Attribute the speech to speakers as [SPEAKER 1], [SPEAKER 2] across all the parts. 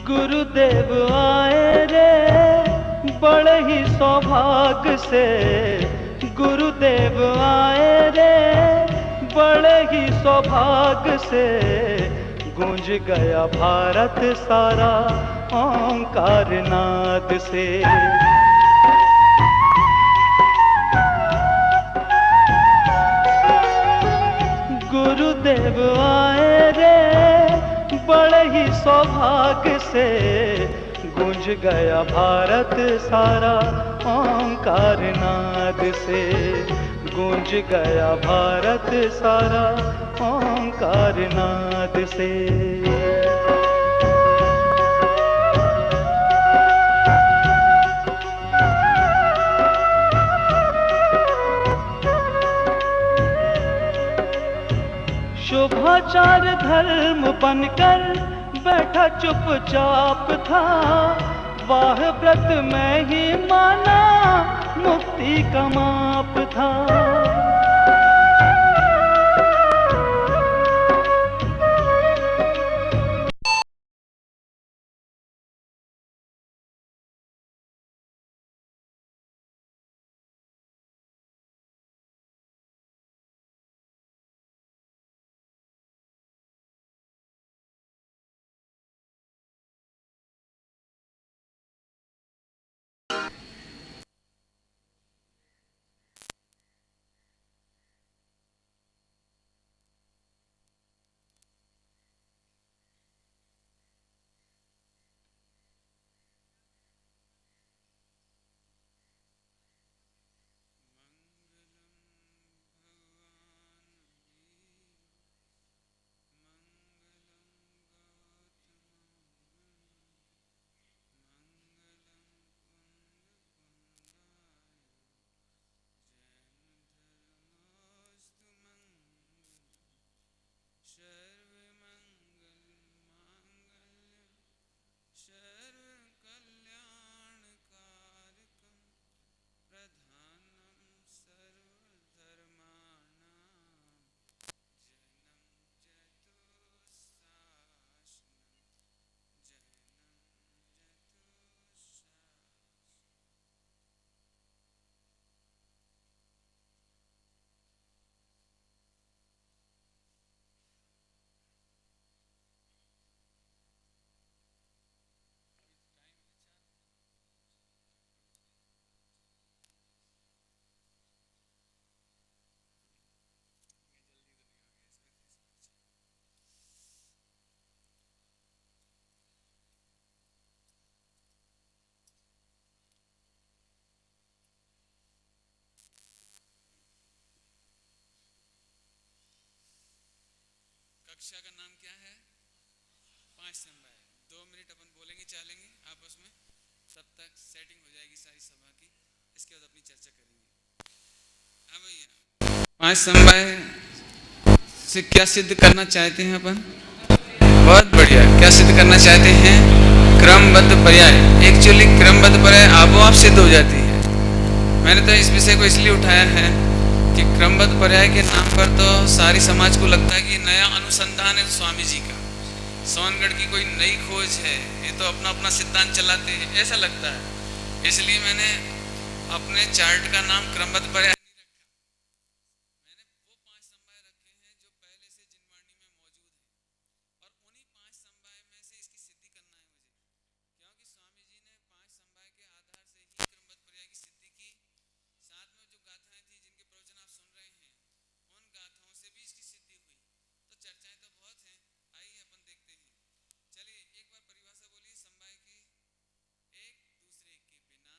[SPEAKER 1] गुरुदेव आए रे बड़े ही सौभाग्य से, गुरुदेव आए रे बड़े ही सौभाग्य से। गूंज गया भारत सारा ओंकार नाद से। गुरुदेव आए रे बड़े ही सौभाग्य से। गूंज गया भारत सारा ओंकार नाद से। गूंज गया भारत सारा ओंकार नाद से। शुभाचार धर्म बनकर बैठा चुपचाप था। वाह व्रत में ही माना मुक्ति का माप था।
[SPEAKER 2] कक्षा का नाम क्या है? 5 समवाय। 2 मिनट अपन बोलेंगे चलेंगे आपस में, तब तक सेटिंग हो जाएगी सारी सभा की। इसके बाद अपनी चर्चा करेंगे। हाँ भैया, 5 समवाय से क्या सिद्ध करना चाहते हैं अपन? बहुत बढ़िया। क्या सिद्ध करना चाहते हैं? क्रमबद्ध पर्याय। एक्चुअली क्रमबद्ध पर्याय आपो आप सिद्ध हो जाती है। मैंने तो इस विषय को इसलिए उठाया है कि क्रमबद्ध पर्याय के नाम पर तो सारी समाज को लगता है कि नया अनुसंधान है स्वामी जी का, सोनगढ़ की कोई नई खोज है, ये तो अपना अपना सिद्धांत चलाते हैं, ऐसा लगता है। इसलिए मैंने अपने चार्ट का नाम क्रमबद्ध पर्याय नहीं रखा। मैंने वो 5 समवाय रखे हैं जो पहले से जिनवाणी में मौजूद हैं, और उन्हीं 5 समवाय में से इसकी सिद्धि करना है मुझे, क्योंकि स्वामी जी ने 5 समवाय के आधार से ही क्रमबद्ध पर्याय की सिद्धि की। साथ में जो गाथाएं थी जिनके प्रवचन आप सुन रहे हैं, उन गाथाओं से भी इसकी सिद्धि हुई। तो चर्चाएं तो बहुत हैं, आइए अपन देखते हैं। चलिए एक बार परिभाषा बोलिए समवाय की। एक दूसरे के बिना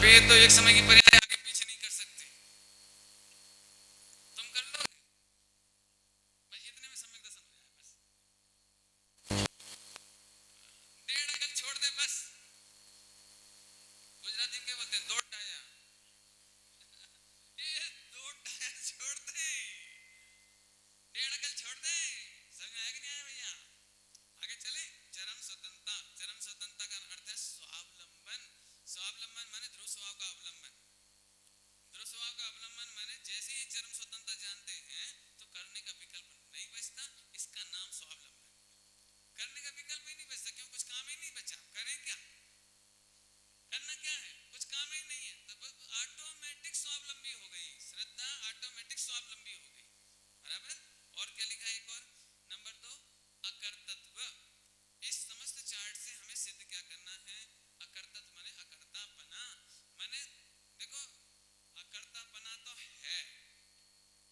[SPEAKER 2] पे तो एक समय की पर्याय आगे पीछे नहीं कर सकते, तुम कर लोगे बस इतने में सम्यक दर्शन हो जाए। बस डेढ़ अकल छोड़ दे, बस गुजराती में क्या बोलते हैं, दो डाया, ये दो डाया छोड़ दे, डेढ़ अकल छोड़ दे। समझ में आया कि नहीं आया भैया? आगे चले। चरम स्वतंत्रता, चरम स्वतंत्रता का अर्थ है स्वावलंबन। स्वावलंबन माने ध्रुव स्वभाव का अवलंबन। ध्रुव स्वभाव का अवलंबन माने जैसे ही चरम स्वतंत्रता जानते हैं तो करने का विकल्प नहीं बचता, इसका नाम स्वावलंबन। करने का विकल्प ही नहीं बचता, क्यों? कुछ काम ही नहीं बचा, करें क्या? करना क्या है? कुछ काम ही नहीं है, तो ऑटोमेटिक स्वावलंबी हो गई श्रद्धा, ऑटोमेटिक स्वावलंबी हो गई। बराबर। और क्या लिखा है एक और, नंबर 2, अकर्तत्व। इस समस्त चार्ट से हमें सिद्ध क्या करना है? अकर्तत्व माने अकर्तापना, माने देखो अकर्तापना तो है,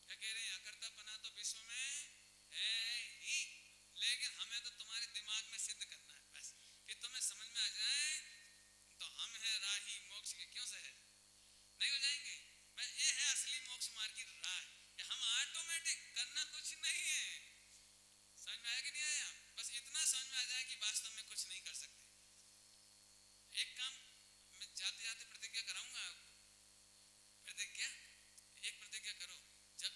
[SPEAKER 2] क्या कह रहे हैं? अकर्तापना तो विश्व में है ही, लेकिन हमें तो तुम्हारे दिमाग में सिद्ध करना है बस, कि तुम्हें समझ में आ जाए तो हम हैं राही मोक्ष के। क्यों सहज नहीं हो जाएंगे? मैं ये है असली मोक्ष मार्ग की राह, कि हम ऑटोमेटिक, करना कुछ नहीं है। समझ में आया कि नहीं आया? बस इतना समझ में आ जाए कि वास्तव में कुछ नहीं कर सकते। एक काम मैं जाते जाते प्रतिज्ञा कराऊंगा आपको, प्रतिज्ञा, एक प्रतिज्ञा करो। जब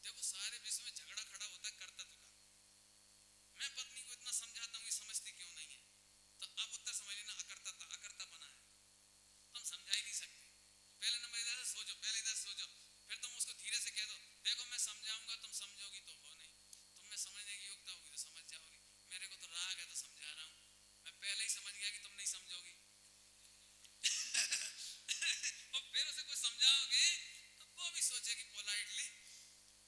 [SPEAKER 2] देखो सारे विश्व में झगड़ा खड़ा होता है कर्तव्य का, मैं पत्नी को इतना समझाता हूँ, ये समझती क्यों नहीं है? तो आप उत्तर समझ लेना, अकर्ता, अकर्तापना है, तुम समझा ही नहीं सकते। पहले नंबर इधर से सोचो, पहले इधर सोचो, फिर तुम उसको धीरे से कह दो, देखो मैं समझाऊंगा, तुम समझोगी तो हो नहीं, तुम में समझने की योग्यता होगी तो समझ जाओगी, मेरे को तो राग है तो समझा रहा हूँ, मैं पहले ही समझ गया कि तुम नहीं समझोगी। और फिर उसे कुछ समझाओगे तो वो भी सोचेगी पोलाइटली,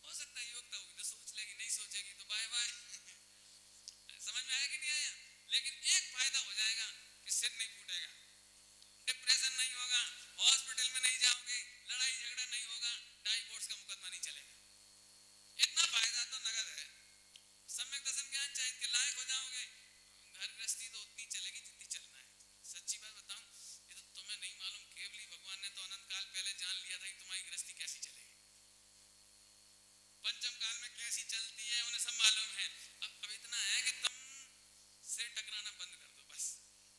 [SPEAKER 2] हो सकता है योग्यता होगी तो सोच लेगी, नहीं सोचेगी तो बाय बाय। समझ में आया कि नहीं आया? लेकिन एक फायदा हो जाएगा कि सिर नहीं फूटेगा, डिप्रेशन नहीं होगा, हॉस्पिटल में नहीं जाओगे, लड़ाई झगड़ा नहीं होगा, डाइवोर्स का मुकदमा नहीं चलेगा। इतना फायदा तो नगद है। सम्यक दर्शन ज्ञान चाहिए के लायक हो जाओगे, घर गृहस्थी तो उतनी चलेगी जितनी चलना है। सच्ची बात बताऊं, ये तो तुम्हें नहीं मालूम, केवली भगवान ने तो अनंत काल पहले जान लिया था कि तुम्हारी गृहस्थी कैसी चलेगी, पंचम काल में कैसी चलती है, उन्हें सब मालूम है। अब इतना है कि तुम सिर टकराना बंद कर दो बस,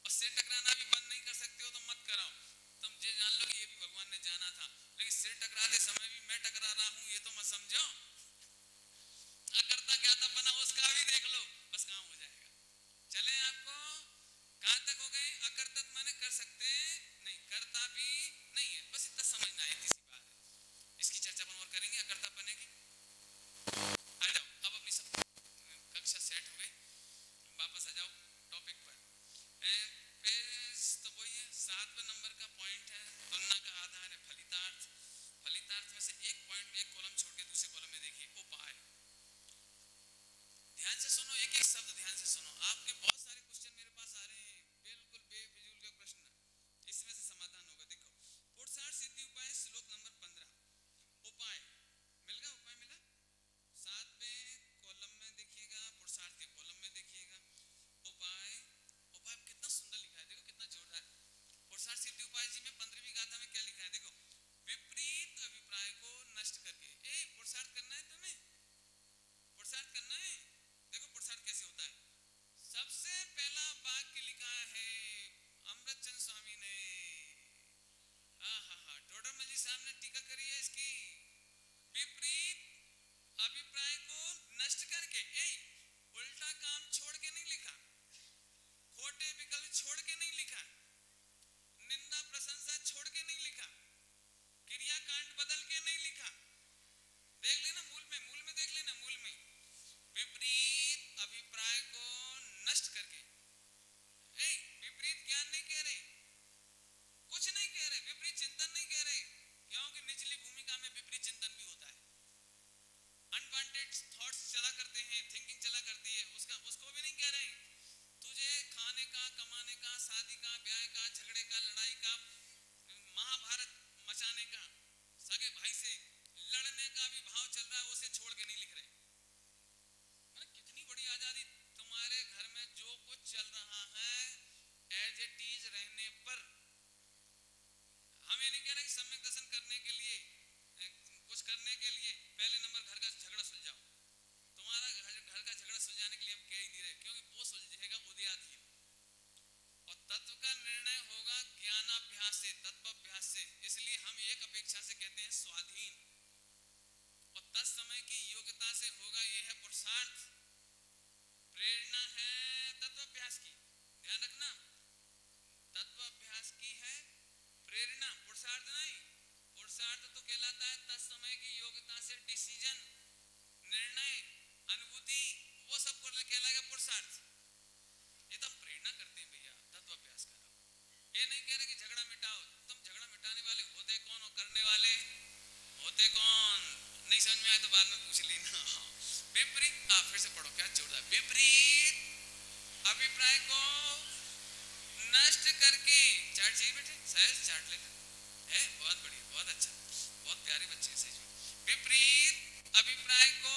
[SPEAKER 2] और सिर टकराना भी बंद नहीं कर सकते हो तो मत कराओ, तुम ये जान लो कि ये भी भगवान ने जाना था, लेकिन सिर टकराते समय भी मैं टकरा रहा हूं ये तो मत समझो। अकर्ता क्या था बना, उसका भी देख लो, बस काम हो जाएगा। चले आपको कहां तक हो गए? अकर्तत माने कर सकते नहीं, करता भी नहीं है, बस इतना समझना है, इतनी सी बात है। इसकी चर्चा अपन और करेंगे अकर्ता बनेगी। आ जाओ, अब अपनी सब कक्षा सेट हो गई, वापस आ जाओ टॉपिक पर। पेज तो वही है, 7वें नंबर का पॉइंट है, तुलना का आधार है फलितार्थ। फलितार्थ में से एक पॉइंट में एक कॉलम छोड़ के दूसरे कॉलम में देखिए उपाय। ध्यान से सुनो, एक एक शब्द ध्यान से सुनो। आपके बहुत सारे क्वेश्चन मेरे पास आ रहे हैं, बिल्कुल बेफिजूल के प्रश्न, इसमें से समाधान होगा। देखो, पुरुषार्थ सिद्धि उपाय श्लोक नंबर 15, उपाय मिल गया, उपाय मिला। 7वें कॉलम में देखिएगा, पुरुषार्थ के कॉलम में देखिएगा उपाय। उपाय कितना सुंदर लिखा है, देखो कितना जोरदार। पुरुषार्थ सिद्धि उपाय जी में 15वीं गाथा में क्या लिखा है? देखो, विपरीत अभिप्राय को नष्ट करके। पुरुषार्थ करना है तुम्हें, पुरुषार्थ करना है। देखो पुरुषार्थ कैसे होता है, सबसे कहते हैं स्वाधीन, और तत्समय की योग्यता से होगा ये है पुरुषार्थ। प्रेरणा है तत्वाभ्यास की, ध्यान रखना, तत्वाभ्यास की है प्रेरणा, पुरुषार्थ नहीं। पुरुषार्थ तो कहलाता है तत्समय की योग्यता से डिसीजन, निर्णय, अनुभूति, वो सब को कहलाएगा पुरुषार्थ। ये तो हम प्रेरणा करते हैं भैया, तत्वाभ्यास करो। ये नहीं कह रहे कि झगड़ा मिटाओ, तुम झगड़ा मिटाने वाले होते कौन और करने वाले होते कौन? नहीं समझ में आए तो बाद में पूछ लेना। विपरीत, फिर से पढ़ो, क्या जोरदार, विपरीत अभिप्राय को नष्ट करके, चार्ट चाहिए बेटे, सहज चार्ट लेते हैं, बहुत बढ़िया, बहुत अच्छा, बहुत प्यारे बच्चे से। विपरीत अभिप्राय को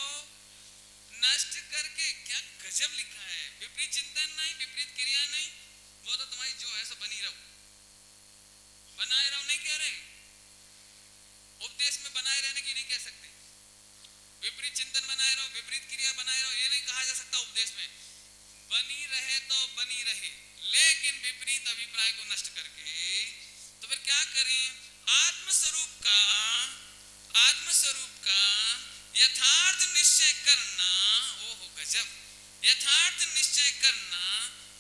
[SPEAKER 2] नष्ट करके, क्या गजब लिखा है। विपरीत चिंतन नहीं, विपरीत क्रिया नहीं, वो तो तुम्हारी जो है सो बनी रहो, बनाए रहो नहीं कह रहे, उपदेश में बनाए रहने की नहीं कह सकते। विपरीत चिंतन बनाए रहो, विपरीत क्रिया बनाए रहो, ये नहीं कहा जा सकता उपदेश में। बनी रहे तो बनी रहे, लेकिन विपरीत अभिप्राय को नष्ट करके। तो फिर क्या करें? आत्मस्वरूप का यथार्थ निश्चय करना। ओहो गजब, यथार्थ निश्चय करना।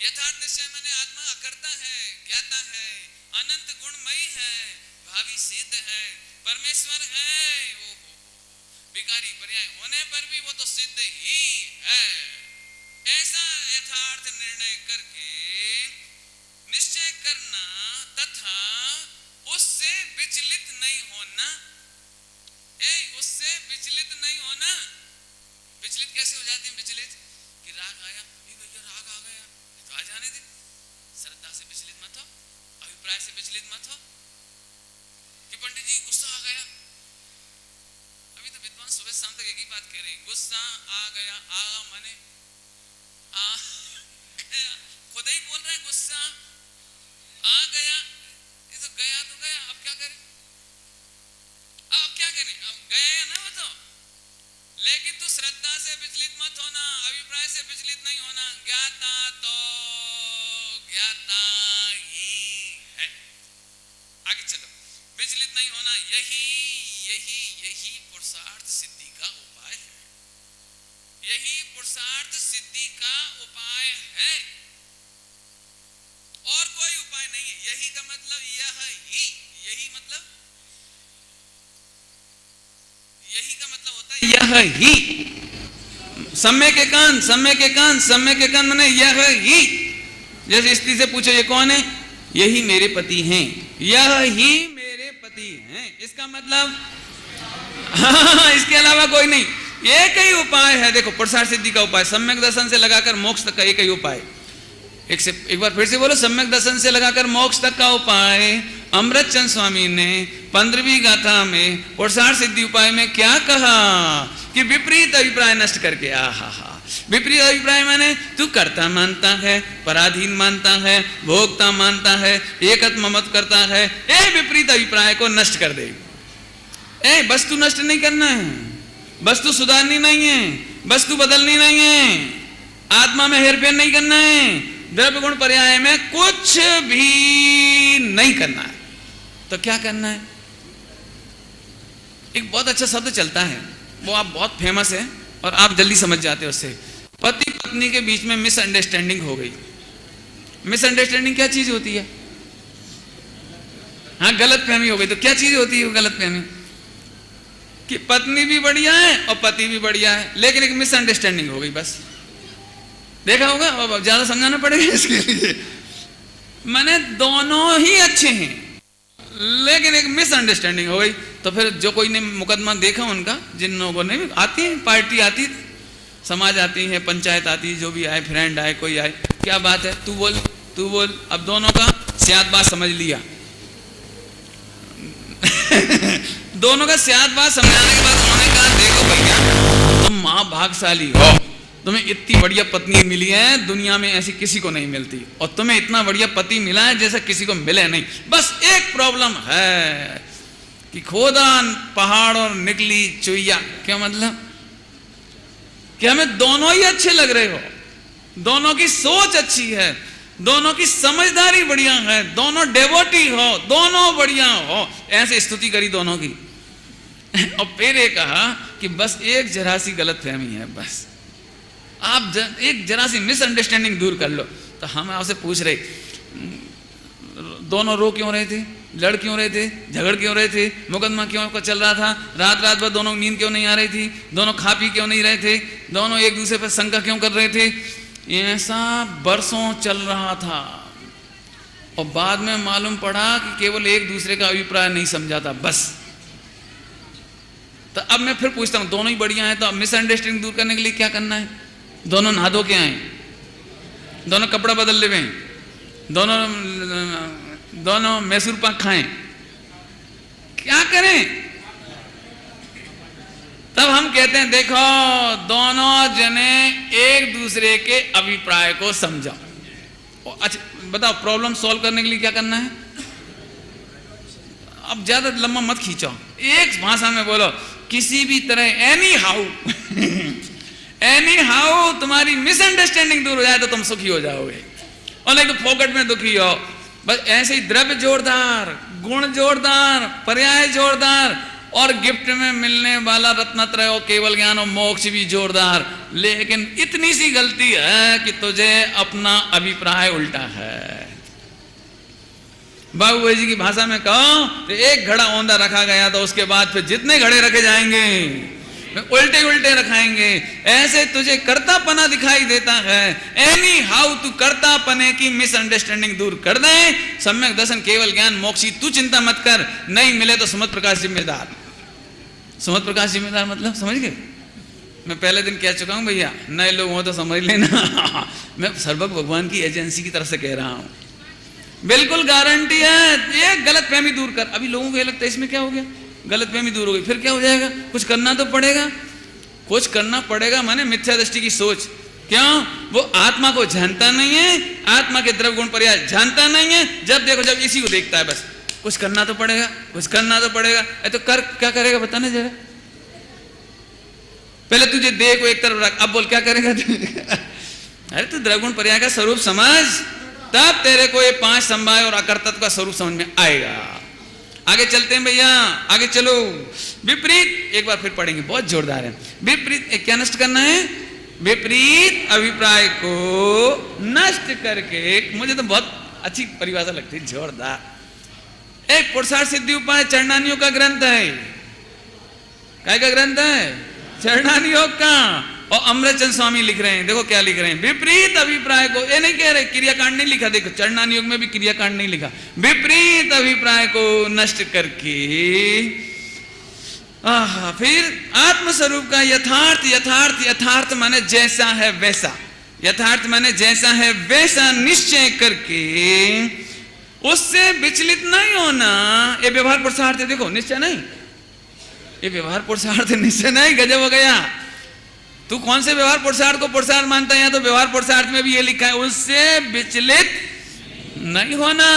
[SPEAKER 2] यथार्थ निश्चय माने आत्मा अकर्ता है, ज्ञाता है, अनंत गुणमयी है, भावी सिद्ध है, परमेश्वर है। ओहो, विकारी पर्याय होने पर भी वो तो सिद्ध ही है। ऐसा यथार्थ निर्णय करके निश्चय करना तथा उससे विचलित नहीं होना। उससे विचलित नहीं होना। विचलित कैसे हो जाते हैं? विचलित कि राग आया, भैया राग आ गया तो आ जाने दे। श्रद्धा से विचलित मत हो, अभिप्राय से विचलित मत हो कि पंडित जी गुस्सा आ गया। अभी तो विद्वान सुबह शाम तक एक ही बात कह रहे हैं, गुस्सा आ गया। आ माने आ गया, खुद ही बोल रहा है गुस्सा आ गया। ये तो गया तो गया, अब क्या करें? अब क्या करें? अब गया ना वो तो। लेकिन तू श्रद्धा से विचलित मत होना, अभिप्राय से विचलित नहीं होना। ज्ञाता तो ज्ञाता ही है। आगे चलो, विचलित नहीं होना, यही पुरुषार्थ सिद्धि का उपाय है। यही पुरुषार्थ सिद्धि का उपाय है, और कोई उपाय नहीं है। यही का मतलब यही मतलब होता है यह ही। सम्यक एकांत माने यह ही। जैसे स्त्री से पूछो ये कौन है? यही मेरे पति हैं, यह ही मेरे पति हैं। इसका मतलब इसके अलावा कोई नहीं। एक ही उपाय है। देखो, पुरुषार्थ सिद्धि का उपाय सम्यक दर्शन से लगाकर मोक्ष तक का एक ही उपाय। एक बार फिर से बोलो, सम्यक दर्शन से लगाकर मोक्ष तक का उपाय। अमृतचंद स्वामी ने 15वीं गाथा में पुरुषार्थ सिद्धि उपाय में क्या कहा कि विपरीत अभिप्राय नष्ट करके। विपरीत अभिप्राय माने तू कर्ता मानता है, पराधीन मानता है, भोक्ता मानता है, एकत्व मत करता है। ये विपरीत अभिप्राय को नष्ट कर दे। वस्तु नष्ट नहीं करना है, वस्तु सुधारनी नहीं है, वस्तु बदलनी नहीं है, आत्मा में हेरफेर नहीं करना है, द्रव्य गुण पर्याय में कुछ भी नहीं करना है। तो क्या करना है? एक बहुत अच्छा शब्द चलता है, वो आप बहुत फेमस है और आप जल्दी समझ जाते हो उससे। पति पत्नी के बीच में मिसअंडरस्टैंडिंग हो गई। मिसअंडरस्टैंडिंग क्या चीज होती है? हाँ, गलतफहमी हो गई। तो क्या चीज होती है वो गलतफहमी? कि पत्नी भी बढ़िया है और पति भी बढ़िया है, लेकिन एक मिसअंडरस्टैंडिंग हो गई। बस देखा होगा, अब ज्यादा समझाना पड़ेगा इसके लिए। माने दोनों ही अच्छे हैं, लेकिन एक मिसअंडरस्टैंडिंग हो गई। तो फिर जो कोई ने मुकदमा देखा उनका, जिन लोगों ने आती है, पार्टी आती, समाज आती है, पंचायत आती है, जो भी आए, फ्रेंड आए, कोई आए, क्या बात है, तू बोल। अब दोनों का सियाद बात समझ लिया। दोनों का सियाद बात समझाने के बाद उन्होंने कहा, देखो भैया तुम महाभाग्यशाली हो, तुम्हें इतनी बढ़िया पत्नी मिली है, दुनिया में ऐसी किसी को नहीं मिलती, और तुम्हें इतना बढ़िया पति मिला है जैसा किसी को मिले नहीं। बस एक प्रॉब्लम है कि खोदा पहाड़ और निकली चुईया। क्या मतलब? कि हमें दोनों ही अच्छे लग रहे हो, दोनों की सोच अच्छी है, दोनों की समझदारी बढ़िया है, दोनों डेवोटी हो, दोनों बढ़िया हो। ऐसे स्तुति करी दोनों की, और फिर ये कहा कि बस एक जरा सी गलत फहमी है, बस आप एक जरा सी मिसअंडरस्टैंडिंग दूर कर लो। तो हम आपसे पूछ रहे, दोनों रो क्यों रहे थे, लड़ क्यों रहे थे, झगड़ क्यों रहे थे, मुकदमा क्यों का चल रहा था, रात रात भर दोनों नींद क्यों नहीं आ रही थी, दोनों खा पी क्यों नहीं रहे थे, दोनों एक दूसरे पर शंका क्यों कर रहे थे। ऐसा बरसों चल रहा था और बाद में मालूम पड़ा कि केवल एक दूसरे का अभिप्राय नहीं समझा था, बस। तो अब मैं फिर पूछता हूं, दोनों ही बढ़िया हैं, तो अब मिसअंडरस्टैंडिंग दूर करने के लिए क्या करना है? दोनों नहा धो के आए, दोनों कपड़ा बदल ले, दोनों मैसूर पाक खाएं, क्या करें? तब हम कहते हैं देखो दोनों जने एक दूसरे के अभिप्राय को समझो। अच्छा बताओ, प्रॉब्लम सॉल्व करने के लिए क्या करना है? अब ज्यादा लंबा मत खींचो, एक भाषा में बोलो, किसी भी तरह एनी हाउ तुम्हारी मिसअंडरस्टैंडिंग दूर हो जाए तो तुम सुखी हो जाओगे। और नहीं तो फोकट में दुखी हो। बस ऐसे ही द्रव्य जोरदार, गुण जोरदार, पर्याय जोरदार और गिफ्ट में मिलने वाला रत्नत्रय और केवल ज्ञान और मोक्ष भी जोरदार, लेकिन इतनी सी गलती है कि तुझे अपना अभिप्राय उल्टा है। बाबू भाई जी की भाषा में कहो तो एक घड़ा औंधा रखा गया तो उसके बाद फिर जितने घड़े रखे जाएंगे उल्टे उल्टे रखाएंगे। ऐसे तुझे कर्तापना दिखाई देता है। एनी हाउ तू कर्तापने की मिसअंडरस्टैंडिंग दूर कर दे। सम्यक दर्शन केवल ज्ञान मोक्षी, तू चिंता मत कर, नहीं मिले तो सुमत प्रकाश जिम्मेदार। सुमत प्रकाश जिम्मेदार मतलब समझ गए? मैं पहले दिन कह चुका हूं भैया, नए लोग हो तो समझ लेना मैं सर्वक भगवान की एजेंसी की तरफ से कह रहा हूं, बिल्कुल गारंटी है। ये गलत फहमी दूर कर। अभी लोगों को ये लगता है इसमें क्या हो गया, गलत फहमी दूर हो गई, फिर क्या हो जाएगा? कुछ करना तो पड़ेगा, कुछ करना पड़ेगा। माने मिथ्या दृष्टि की सोच। क्यों? वो आत्मा को जानता नहीं है, आत्मा के द्रव्य गुण पर्याय जानता नहीं है। जब देखो जब इसी को देखता है, बस कुछ करना तो पड़ेगा, कुछ करना तो पड़ेगा। तो कर, क्या करेगा बताना जरा। पहले तुझे देह को एक तरफ रख, अब बोल क्या करेगा अरे तू द्रव्य गुण पर्याय का स्वरूप समझ, तब तेरे को ये 5 समवाय और अकर्तत्व का स्वरूप समझ में आएगा। आगे चलते हैं भैया, आगे चलो। विपरीत एक बार फिर पढ़ेंगे, बहुत जोरदार है। विपरीत क्या नष्ट करना है? विपरीत अभिप्राय को नष्ट करके। मुझे तो बहुत अच्छी परिभाषा लगती है, जोरदार। एक पुरुषार्थ सिद्धि उपाय चरणानी का ग्रंथ है। काय का ग्रंथ है? चरणानी योग का। और अमृतचंद स्वामी लिख रहे हैं, देखो क्या लिख रहे हैं। विपरीत अभिप्राय को, ये नहीं कह रहे क्रियाकांड नहीं लिखा, देखो चरणानी योग में भी क्रियाकांड नहीं लिखा। विपरीत अभिप्राय को नष्ट करके फिर आत्मस्वरूप का यथार्थ, यथार्थ यथार्थ माने जैसा है वैसा, यथार्थ माने जैसा है वैसा निश्चय करके उससे विचलित नहीं होना। ये व्यवहार पुरुषार्थ है, देखो निश्चय नहीं, ये व्यवहार पुरुषार्थ निश्चय नहीं। गजब हो गया। तू कौन से व्यवहार पुरुषार्थ को पुरुषार्थ मानता है? या तो व्यवहार पुरुषार्थ में भी ये लिखा है, उससे विचलित नहीं होना।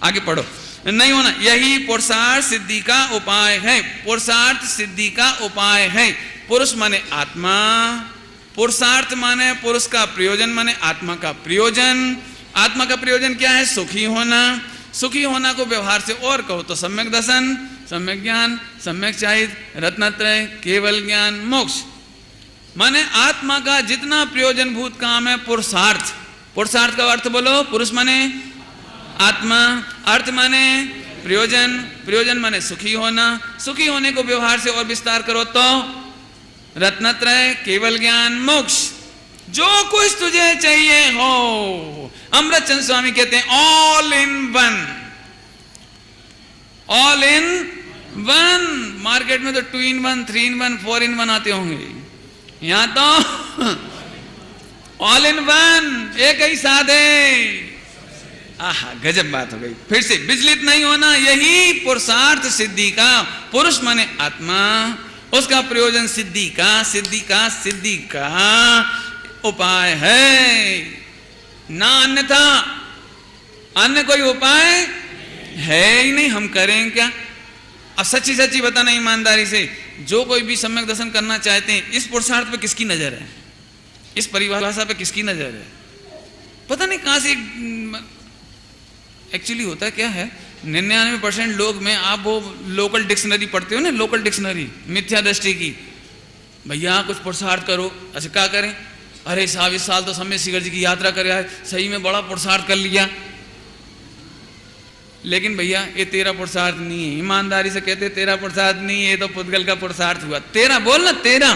[SPEAKER 2] आगे पढ़ो, नहीं होना, यही पुरुषार्थ सिद्धि का उपाय है। पुरुषार्थ सिद्धि का उपाय है। पुरुष माने आत्मा, पुरुषार्थ माने पुरुष का प्रयोजन, माने आत्मा का प्रयोजन। आत्मा का प्रयोजन क्या है? सुखी होना। सुखी होना को व्यवहार से और कहो तो सम्यक दर्शन, सम्यक ज्ञान, सम्यक चाहित, रत्नत्रय, केवल ज्ञान, मोक्ष। माने आत्मा का जितना प्रयोजन भूत काम है पुरुषार्थ। पुरुषार्थ का अर्थ बोलो। पुरुष माने आत्मा, अर्थ माने प्रयोजन, प्रयोजन माने सुखी होना। सुखी होने को व्यवहार से और विस्तार करो तो रत्नत्रय, केवल ज्ञान, मोक्ष। जो कुछ तुझे चाहिए हो। अमृतचंद स्वामी कहते हैं all in one, all in one. Market में तो 2 in 1, 3 in 1, 4 in 1 आते होंगे, यहां तो ऑल इन वन, एक ही साथ है। आहा, गजब बात हो गई। फिर से विचलित नहीं होना, यही पुरुषार्थ सिद्धि का। पुरुष माने आत्मा, उसका प्रयोजन सिद्धि का, सिद्धि का, सिद्धि का उपाय है ना, अन्यथा अन्य कोई उपाय है ही नहीं। हम करें क्या? अब सच्ची सच्ची बताना ईमानदारी से, जो कोई भी सम्यक दर्शन करना चाहते हैं, इस पुरुषार्थ पे किसकी नजर है? इस परिभाषा पे किसकी नजर है? पता नहीं कहां से। एक्चुअली होता क्या है 99% लोग में आप वो लोकल डिक्शनरी पढ़ते हो ना, लोकल डिक्शनरी मिथ्या दृष्टि की, भैया कुछ पुरुषार्थ करो। अच्छा क्या करें? अरे साहब इस साल तो समय शिखर जी की यात्रा कर है, सही में बड़ा पुरुषार्थ कर लिया। लेकिन भैया ये तेरा पुरुषार्थ नहीं है, ईमानदारी से कहते तेरा पुरुषार्थ नहीं है, ये तो पुद्गल का पुरुषार्थ हुआ। तेरा बोल ना, तेरा।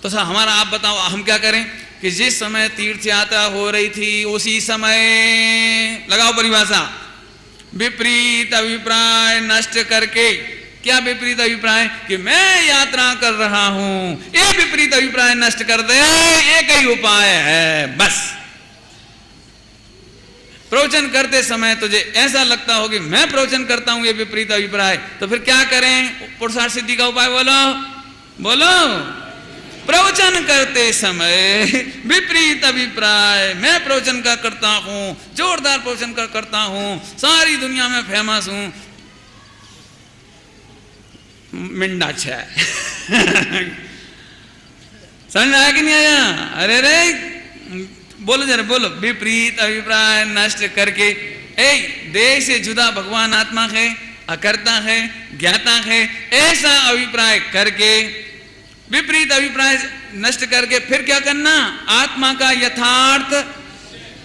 [SPEAKER 2] तो सर हमारा आप बताओ हम क्या करें कि जिस समय तीर्थ यात्रा हो रही थी उसी समय, लगाओ परिभाषा, विपरीत अभिप्राय नष्ट करके। क्या विपरीत अभिप्राय? कि मैं यात्रा कर रहा हूं, ये विपरीत अभिप्राय नष्ट कर दे, एक ही उपाय है बस। प्रवचन करते समय तुझे ऐसा लगता हो कि मैं प्रवचन करता हूं, ये विपरीत अभिप्राय, तो फिर क्या करें? पुरुषार्थ सिद्धि का उपाय बोलो, बोलो। प्रवचन करते समय विपरीत अभिप्राय, मैं प्रवचन का करता हूं, जोरदार प्रवचन का करता हूं, सारी दुनिया में फेमस हूं, मिंडा छह। समझ आया कि नहीं आया? अरे रे बोलो जरा, बोलो। विपरीत अभिप्राय नष्ट करके, देह से जुदा भगवान आत्मा है, अकर्ता है, ज्ञाता है, ऐसा अभिप्राय करके, विपरीत अभिप्राय नष्ट करके फिर क्या करना? आत्मा का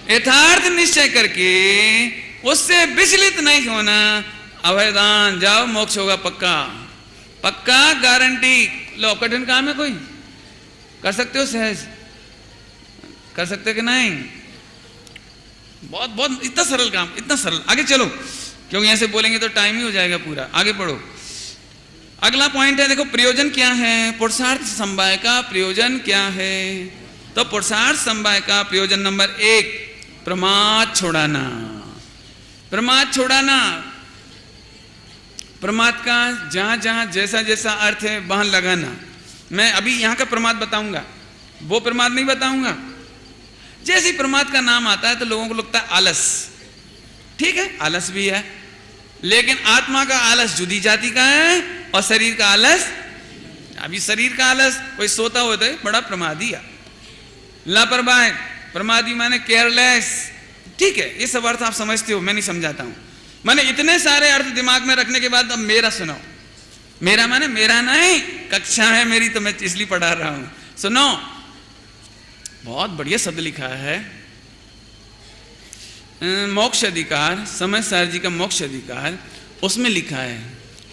[SPEAKER 2] यथार्थ निश्चय करके उससे विचलित नहीं होना। अभयदान, जाओ मोक्ष होगा पक्का, पक्का गारंटी। लो, कठिन काम है कोई? कर सकते हो सहज? कर सकते कि नहीं? बहुत बहुत इतना सरल काम, इतना सरल। आगे चलो, क्योंकि ऐसे बोलेंगे तो टाइम ही हो जाएगा पूरा। आगे पढ़ो। अगला पॉइंट है, देखो प्रयोजन क्या है, पुरुषार्थ समवाय का प्रयोजन क्या है। तो पुरुषार्थ समवाय का प्रयोजन नंबर 1, प्रमाद छुड़ाना। प्रमाद छुड़ाना, प्रमाद का जहां जहां जैसा जैसा अर्थ है वहां लगाना। मैं अभी यहां का प्रमाद बताऊंगा, वो प्रमाद नहीं बताऊंगा। जैसे ही प्रमाद का नाम आता है तो लोगों को लगता है आलस। ठीक है, आलस भी है, लेकिन आत्मा का आलस जुदी जाति का है और शरीर का आलस, अभी शरीर का आलस कोई सोता होता है बड़ा प्रमादी है, लापरवाह। प्रमादी माने केयरलेस। ठीक है, ये सब अर्थ आप समझते हो, मैं नहीं समझाता हूं। माने इतने सारे अर्थ दिमाग में रखने के बाद अब मेरा सुनो। मेरा माने मेरा नहीं, कक्षा है मेरी तो मैं इसलिए पढ़ा रहा हूं। सुनो, बहुत बढ़िया शब्द लिखा है, मोक्ष अधिकार, समय सार जी का मोक्ष अधिकार, उसमें लिखा है,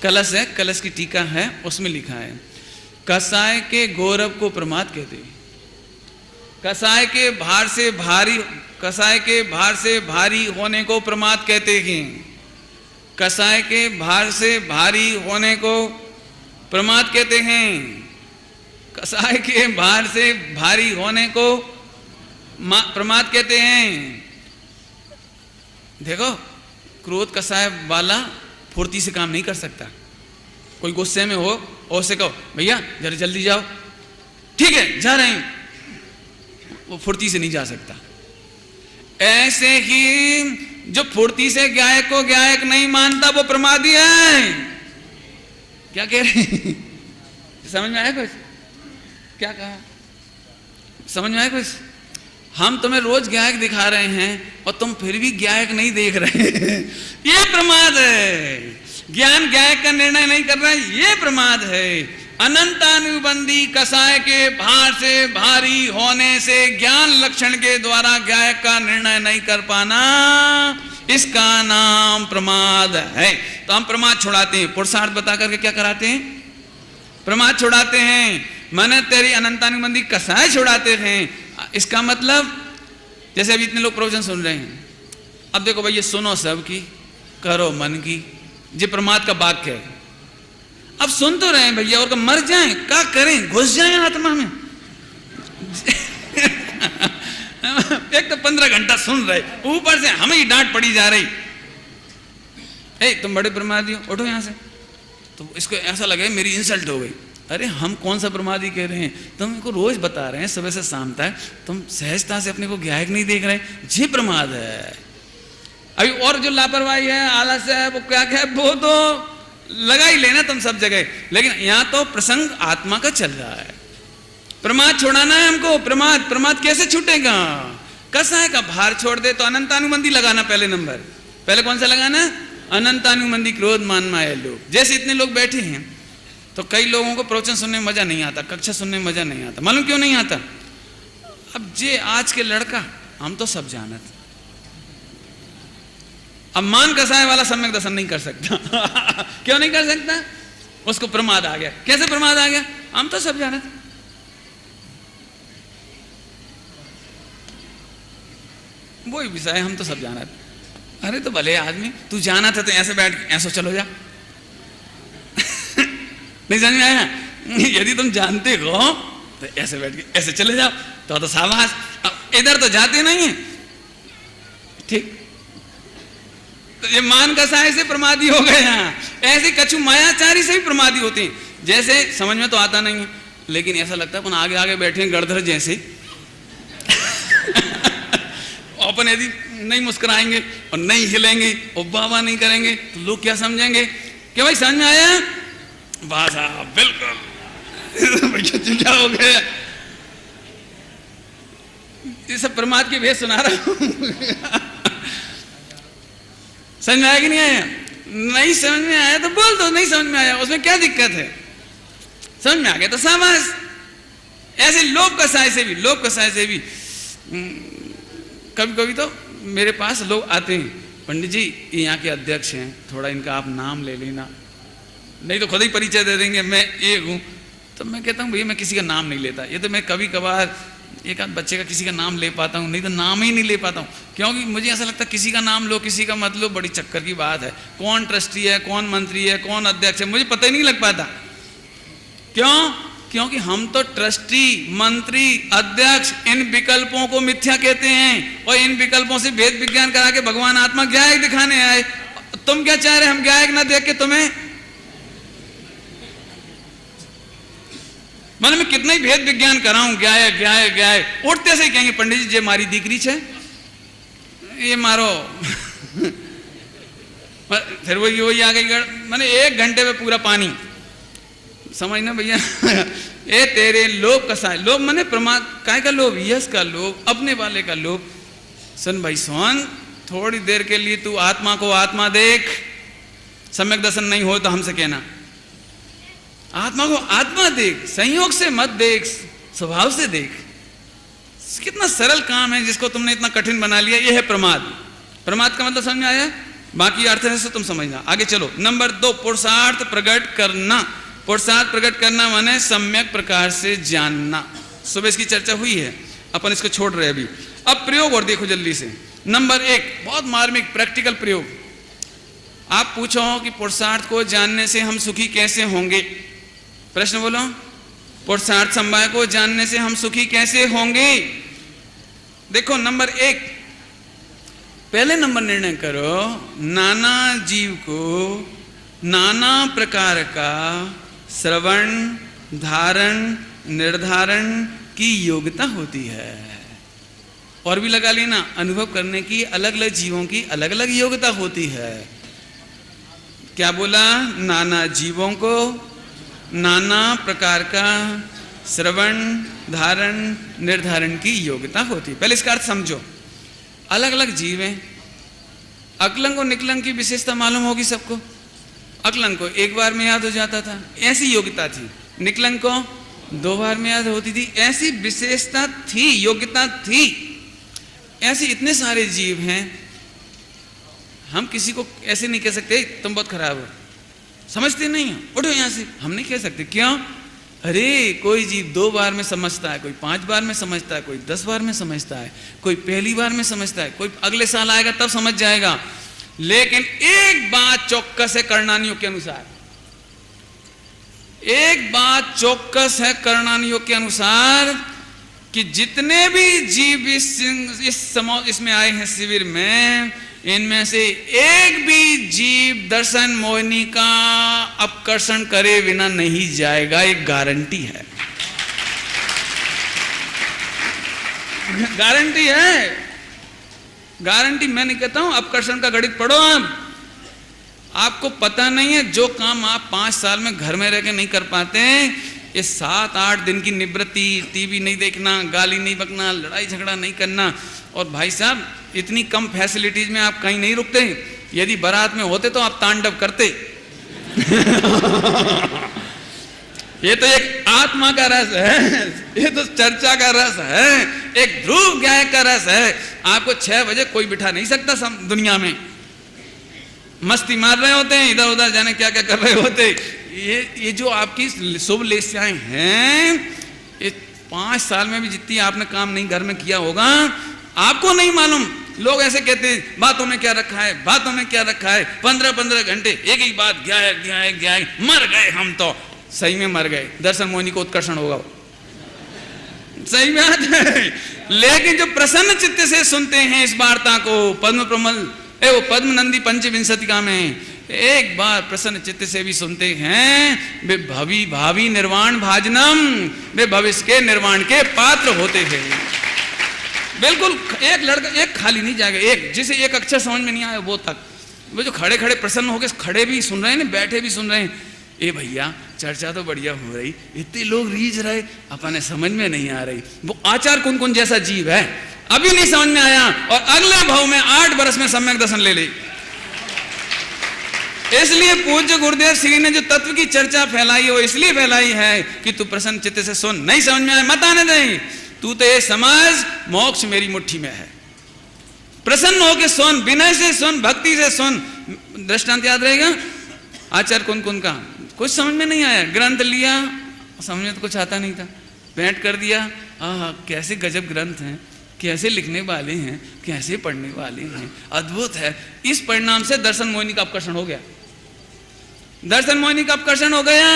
[SPEAKER 2] कलश है, कलश की टीका है, उसमें लिखा है, कसाय के गौरव को प्रमाद कहते हैं। कसाय के भार से भारी, कसाय के भार से भारी होने को प्रमाद कहते हैं। कसाय के भार से भारी होने को प्रमाद कहते हैं। कसाय के भार से भारी होने को प्रमाद कहते हैं। देखो, क्रोध कसाय वाला फुर्ती से काम नहीं कर सकता। कोई गुस्से में हो और से कहो भैया जरा जल्दी जाओ, ठीक है जा रहे हैं, वो फुर्ती से नहीं जा सकता। ऐसे ही जो फुर्ती से गायक को गायक नहीं मानता वो प्रमादी है। क्या कह रहे हैं? समझ में आया कुछ? क्या कहा? समझ में आया कुछ? हम तुम्हें रोज गायक दिखा रहे हैं और तुम फिर भी गायक नहीं देख रहे हैं, ये प्रमाद है। ज्ञान गायक का निर्णय नहीं कर रहा है, ये प्रमाद है। अनंतानुबंधी कसाय के भार से भारी होने से ज्ञान लक्षण के द्वारा गायक का निर्णय नहीं कर पाना, इसका नाम प्रमाद है। तो हम प्रमाद छुड़ाते हैं, पुरुषार्थ बता करके क्या कराते हैं? प्रमाद छुड़ाते हैं। माने तेरी अनंतानुबंधी कसाय छुड़ाते हैं। इसका मतलब जैसे अभी इतने लोग प्रवचन सुन रहे हैं, अब देखो भाई ये सुनो सब की, करो मन की, ये प्रमाद का वाक्य है। अब सुन तो रहे हैं भैया, और मर जाएं, क्या करें? घुस जाएं आत्मा में। एक तो 15 घंटा सुन रहे, ऊपर से हमें ही डांट पड़ी जा रही, ए तुम बड़े प्रमादी हो, उठो यहां से। तो इसको ऐसा लगे मेरी इंसल्ट हो गई। अरे हम कौन सा प्रमादी कह रहे हैं? तुमको रोज बता रहे हैं सुबह से शाम तक, तुम सहजता से अपने को गायक नहीं देख रहे, ये प्रमाद है। अभी और जो लापरवाही है, आलस है, वो क्या है, वो तो लगा ही लेना तुम सब जगह, लेकिन यहां तो प्रसंग आत्मा का चल रहा है। प्रमाद छोड़ाना है हमको। प्रमाद कैसे छूटेगा? कसाय का भार छोड़ दे तो अनंतानुबंधी लगाना पहले नंबर। पहले कौन सा लगाना? अनंतानुमंदी क्रोध मान माया लोग। जैसे इतने लोग बैठे हैं तो कई लोगों को प्रवचन सुनने में मजा नहीं आता, कक्षा सुनने में मजा नहीं आता। मालूम क्यों नहीं आता? अब जे आज के लड़का हम तो सब जानत, अब मान कसाय वाला सम्यक दर्शन नहीं कर सकता। क्यों नहीं कर सकता? उसको प्रमाद आ गया। कैसे प्रमाद आ गया? हम तो सब जानत, वही विषय हम तो सब जानत। अरे तो भले आदमी, तू जाना था तो ऐसे बैठ के ऐसा चलो जा। नहीं समझ में आया? यदि तुम जानते हो तो ऐसे बैठ के ऐसे चले जाओ तो शाबाश। अब इधर तो जाते नहीं है, ठीक? तो ये मान कसाय से प्रमादी हो गए हैं। ऐसे कछु मायाचारी से भी प्रमादी होते हैं। जैसे समझ में तो आता नहीं है, लेकिन ऐसा लगता है अपन आगे आगे बैठे हैं गड़धर जैसे। अपन यदि नहीं मुस्कुराएंगे और नहीं हिलेंगे और बाबा नहीं करेंगे तो लोग क्या समझेंगे कि भाई समझ में आया? बासा बिल्कुल। क्या हो गया? ये सब प्रमाद के भेद सुना रहा हूं। समझ में आया कि नहीं आया? नहीं समझ में आया तो बोल दो नहीं समझ में आया, उसमें क्या दिक्कत है? समझ में आ गया तो शाबाश। ऐसे लोक कसाय से भी कभी कभी तो मेरे पास लोग आते हैं, पंडित जी ये यहाँ के अध्यक्ष हैं, थोड़ा इनका आप नाम ले लेना, नहीं तो खुद ही परिचय दे देंगे मैं ये हूँ। तो मैं कहता हूँ भैया मैं किसी का नाम नहीं लेता, ये तो मैं कभी कभार एक आध बच्चे का किसी का नाम ले पाता हूँ, नहीं तो नाम ही नहीं ले पाता हूँ। क्योंकि मुझे ऐसा लगता है किसी का नाम लो किसी का मत लो, बड़ी चक्कर की बात है। कौन ट्रस्टी है, कौन मंत्री है, कौन अध्यक्ष है, मुझे पता ही नहीं लग पाता। क्यों? क्योंकि हम तो ट्रस्टी, मंत्री, अध्यक्ष इन विकल्पों को मिथ्या कहते हैं और इन विकल्पों से भेद विज्ञान करा के भगवान आत्मा ज्ञायक दिखाने आए। तुम क्या चाह रहे? हम ज्ञायक ना देख के तुम्हें, मतलब मैं कितना ही भेद विज्ञान कराऊं, ज्ञायक ज्ञायक ज्ञायक, उठते से ही कहेंगे पंडित जी जे मारी दीकरी छे, ये मारो। फिर वही आ गई, मैंने 1 घंटे में पूरा पानी समझना भैया। ए तेरे लोभ कसाय, लोभ माने प्रमाद, काय का लोभ? यश का लोभ, अपने वाले का लोभ। सुन भाई सोन, थोड़ी देर के लिए तू आत्मा को आत्मा देख, सम्यक दर्शन नहीं हो तो हमसे कहना। आत्मा को आत्मा देख, संयोग से मत देख, स्वभाव से देख। कितना सरल काम है जिसको तुमने इतना कठिन बना लिया। यह है प्रमाद। प्रमाद का मतलब समझ में आया? बाकी अर्थ है तुम समझना। आगे चलो। नंबर 2, पुरुषार्थ प्रकट करना। पुरुषार्थ प्रकट करना माने सम्यक प्रकार से जानना। सुबह इसकी चर्चा हुई है, अपन इसको छोड़ रहे अभी। अब प्रयोग और देखो जल्दी से। नंबर 1 बहुत मार्मिक प्रैक्टिकल प्रयोग। आप पूछो कि पुरुषार्थ को जानने से हम सुखी कैसे होंगे? प्रश्न बोलो। पुरुषार्थ समवाय को जानने से हम सुखी कैसे होंगे? देखो नंबर 1, पहले नंबर निर्णय करो, नाना जीव को नाना प्रकार का श्रवण, धारण, निर्धारण की योग्यता होती है। और भी लगा लेना, अनुभव करने की अलग अलग जीवों की अलग अलग योग्यता होती है। क्या बोला? नाना जीवों को नाना प्रकार का श्रवण, धारण, निर्धारण की योग्यता होती है। पहले इसका अर्थ समझो। अलग अलग जीव हैं। अकलंग और निकलंग की विशेषता मालूम होगी सबको। अकलंग को 1 बार में याद हो जाता था, ऐसी योग्यता थी। निकलंग को 2 बार में याद होती थी, ऐसी विशेषता थी, योग्यता थी। ऐसे इतने सारे जीव हैं, हम किसी को ऐसे नहीं कह सकते तुम बहुत खराब हो, समझते नहीं हो, उठो यहां से, हम नहीं कह सकते। क्यों? अरे कोई जीव 2 बार में समझता है, कोई 5 बार में समझता है, कोई 10 बार में समझता है, कोई पहली बार में समझता है, कोई अगले साल आएगा तब समझ जाएगा। लेकिन एक बात चौकस है करणानियों के अनुसार, एक बात चौकस है करणानियों के अनुसार कि जितने भी जीव इसमें आए हैं शिविर में, इनमें से एक भी जीव दर्शन मोहिनी का अपकर्षण करे बिना नहीं जाएगा। एक गारंटी है, गारंटी है, गारंटी। मैं नहीं कहता हूं अपकर्षण का गणित पढ़ो आपको पता नहीं है जो काम आप 5 साल में घर में रह के नहीं कर पाते, ये 7-8 दिन की निवृत्ति, टीवी नहीं देखना, गाली नहीं बकना, लड़ाई झगड़ा नहीं करना। और भाई साहब इतनी कम फैसिलिटीज में आप कहीं नहीं रुकते। यदि बारात में होते तो आप तांडव करते। ये तो एक आत्मा का रस है, ये तो चर्चा का रस है, एक ध्रुव गायक का रस है। आपको 6 बजे कोई बिठा नहीं सकता दुनिया में। मस्ती मार रहे होते हैं, इधर उधर जाने क्या क्या कर रहे होते। ये जो आपकी शुभ लेस्याएं हैं, ये 5 साल में भी जितनी आपने काम नहीं घर में किया होगा, आपको नहीं मालूम। लोग ऐसे कहते हैं बातों में क्या रखा है, बातों में क्या रखा है। 15-15 घंटे एक ही बात, गायक मर गए हम तो। सही में मर गए। दर्शन मोहिनी को उत्कर्षण होगा, सही बात है। लेकिन जो प्रसन्न चित्त से सुनते हैं इस वार्ता को, पद्म प्रमल वो पद्म नंदी पंचविंशतिका में एक बार प्रसन्न चित्त से भी सुनते हैं, वे भावी निर्वाण भाजनम, वे भविष्य के निर्वाण के पात्र होते हैं। बिल्कुल एक लड़का एक खाली नहीं जाएगा, एक जिसे एक अक्षर समझ में नहीं आया वो तक। वो जो खड़े खड़े प्रसन्न होकर खड़े भी सुन रहे हैं, बैठे भी सुन रहे हैं। ए भैया चर्चा तो बढ़िया हो रही, इतने लोग रीझ रहे, अपने समझ में नहीं आ रही। वो आचार कुन जैसा जीव है, अभी नहीं समझ में आया और अगले भाव में 8 बरस में सम्यक दर्शन ले ले। इसलिए पूज्य गुरुदेव श्री ने जो तत्व की चर्चा फैलाई है, वो इसलिए फैलाई है कि तू प्रसन्न चित्त से सुन। नहीं समझ में आए मत आने दे, तू तो ये समझ मोक्ष मेरी मुट्ठी में है। प्रसन्न होकर सुन, विनय से सुन, भक्ति से सुन। दृष्टांत याद रहेगा आचार्य कुन का। कुछ समझ में नहीं आया, ग्रंथ लिया, समझ में तो कुछ आता नहीं था, भेंट कर दिया। कैसे गजब ग्रंथ हैं, कैसे लिखने वाले हैं, कैसे पढ़ने वाले हैं, अद्भुत है। इस परिणाम से दर्शन मोहिनी का आकर्षण हो गया। दर्शन मोहिनी का आकर्षण हो गया।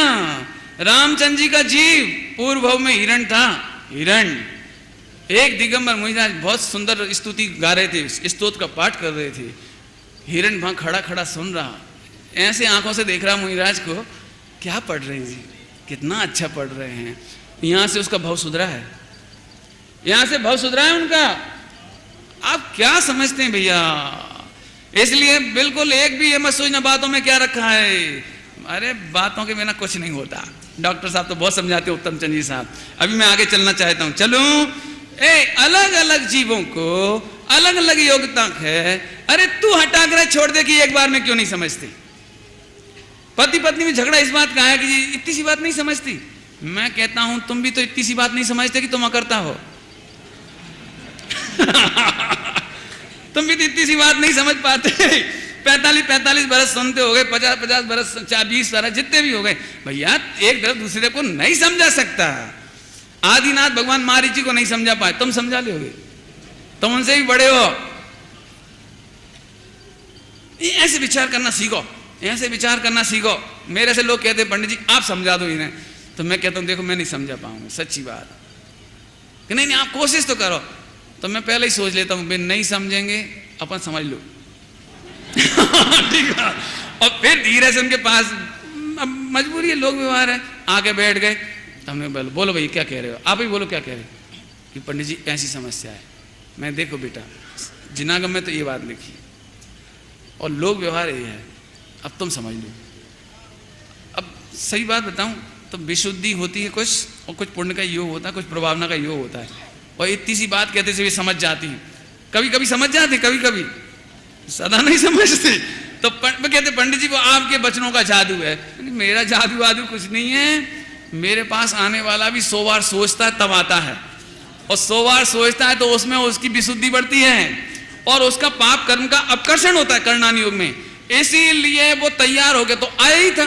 [SPEAKER 2] रामचंद्र जी का जीव पूर्व भाव में हिरण था। हिरण एक दिगंबर मुनिराज बहुत सुंदर स्तुति गा रहे थे, स्तोत्र का पाठ कर रहे थे। हिरण वहां खड़ा खड़ा सुन रहा, ऐसे आंखों से देख रहा मुनिराज को, क्या पढ़ रहे हैं जी, कितना अच्छा पढ़ रहे हैं। यहां से उसका भाव सुधरा है, यहां से भाव सुधरा है उनका। आप क्या समझते हैं भैया? इसलिए बिल्कुल एक भी ये मत सोचना बातों में क्या रखा है। अरे बातों के बिना कुछ नहीं होता। डॉक्टर साहब तो बहुत समझाते हैं, उत्तम चंद जी साहब। अभी मैं आगे चलना चाहता हूं, चलूं। अलग अलग जीवों को अलग अलग योग्यता है। अरे तू हटा कर छोड़ दे कि एक बार में क्यों नहीं समझती। पति पत्नी में झगड़ा इस बात का है कि इतनी सी बात नहीं समझती। मैं कहता हूं तुम भी तो इतनी सी बात नहीं समझते कि तुम अकर्ता हो। तुम भी तो इतनी सी बात नहीं समझ पाते। 45 बरस सुनते हो गए, 50 बरस, 20 बरस, जितने भी हो गए भैया, एक तरफ दूसरे को नहीं समझा सकता। आदिनाथ भगवान मारीची को नहीं समझा पाए, तुम समझा लोगे, तुम उनसे भी बड़े हो। ऐसे विचार करना सीखो, ऐसे विचार करना सीखो। मेरे से लोग कहते हैं पंडित जी आप समझा दो इन्हें, तो मैं कहता हूं देखो मैं नहीं समझा पाऊंगा, सच्ची बात कि नहीं आप कोशिश तो करो। तो मैं पहले ही सोच लेता हूं भाई नहीं समझेंगे, अपन समझ लो। ठीक है। और फिर धीरे से उनके पास, अब मजबूरी है, लोग व्यवहार है, आके बैठ गए। तो हमने बोलो भाई क्या कह रहे हो, आप ही बोलो क्या कह रहे हो। कि पंडित जी ऐसी समस्या है। मैं देखो बेटा जिनागम में तो ये बात लिखी और लोग व्यवहार ये है, अब तुम समझ लो। अब सही बात बताऊं तो विशुद्धि होती है कुछ, और कुछ पुण्य का योग होता है, कुछ प्रभावना का योग होता है। और इतनी सी बात कहते से भी समझ जाती है। कभी कभी समझ जाते, कभी कभी सदा नहीं समझते। तो कहते पंडित जी वो आपके वचनों का जादू है। मेरा जादू वादू कुछ नहीं है। मेरे पास आने वाला भी 100 बार सोचता है तब आता है, और 100 बार सोचता है तो उसमें उसकी विशुद्धि बढ़ती है और उसका पाप कर्म का अपकर्षण होता है कर्णान योग में। इसीलिए वो तैयार हो गया तो आया ही था।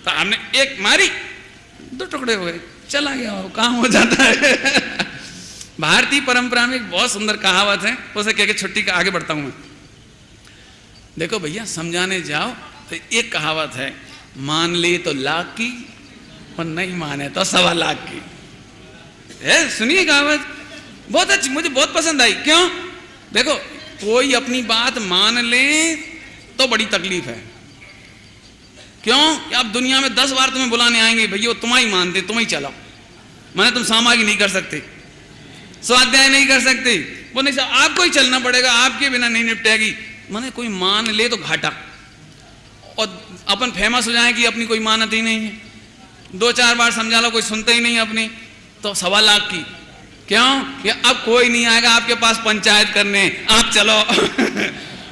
[SPEAKER 2] तो हमने एक मारी, 2 टुकड़े हो गए, चला गया, वो काम हो जाता है। भारतीय परंपरा में एक बहुत सुंदर कहावत है, उसे कह के छुट्टी का आगे बढ़ता हूं मैं। देखो भैया समझाने जाओ तो एक कहावत है, मान ले तो लाख की और नहीं माने तो 1.25 लाख की है। सुनिए कहावत, बहुत अच्छी, मुझे बहुत पसंद आई। क्यों? देखो कोई अपनी बात मान ले तो बड़ी तकलीफ है। क्यों? अब दुनिया में 10 बार तुम्हें बुलाने आएंगे, भैया वो तुम्हारी मानते, तुम ही चलाओ, माने तुम सामाजिक नहीं कर सकते, स्वाध्याय नहीं कर सकते, वो नहीं, आपको ही चलना पड़ेगा, आपके बिना नहीं निपटेगी। माने कोई मान ले तो घाटा, और अपन फेमस हो जाए कि अपनी कोई मानत ही नहीं है। 2-4 बार समझा लो, कोई सुनते ही नहीं अपनी, तो 1.25 लाख की क्यों? कि अब कोई नहीं आएगा आपके पास पंचायत करने, आप चलो।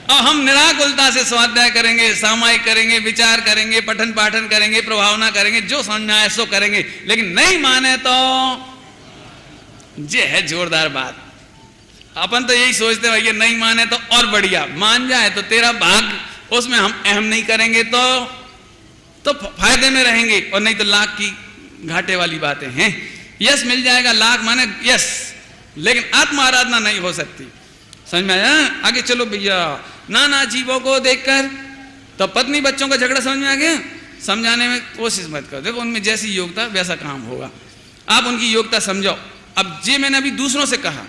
[SPEAKER 2] अब हम निराकुलता से स्वाध्याय करेंगे, सामायिक करेंगे, विचार करेंगे, पठन पाठन करेंगे, प्रभावना करेंगे, जो समझ में आए सो करेंगे, लेकिन नहीं माने तो ये है जोरदार बात। अपन तो यही सोचते हैं, ये नहीं माने तो और बढ़िया, मान जाए तो तेरा भाग, उसमें हम अहम नहीं करेंगे तो फायदे में रहेंगे, और नहीं तो लाख की घाटे वाली बातें हैं। यश मिल जाएगा, लाख माने यश, लेकिन आत्म आराधना नहीं हो सकती। समझ में आया? आगे चलो भैया। नाना जीवों को देखकर, तो पत्नी बच्चों का झगड़ा समझ में आ गया? समझाने में कोशिश मत करो, देखो उनमें जैसी योग्यता वैसा काम होगा, आप उनकी योग्यता समझाओ। अब ये मैंने अभी दूसरों से कहा,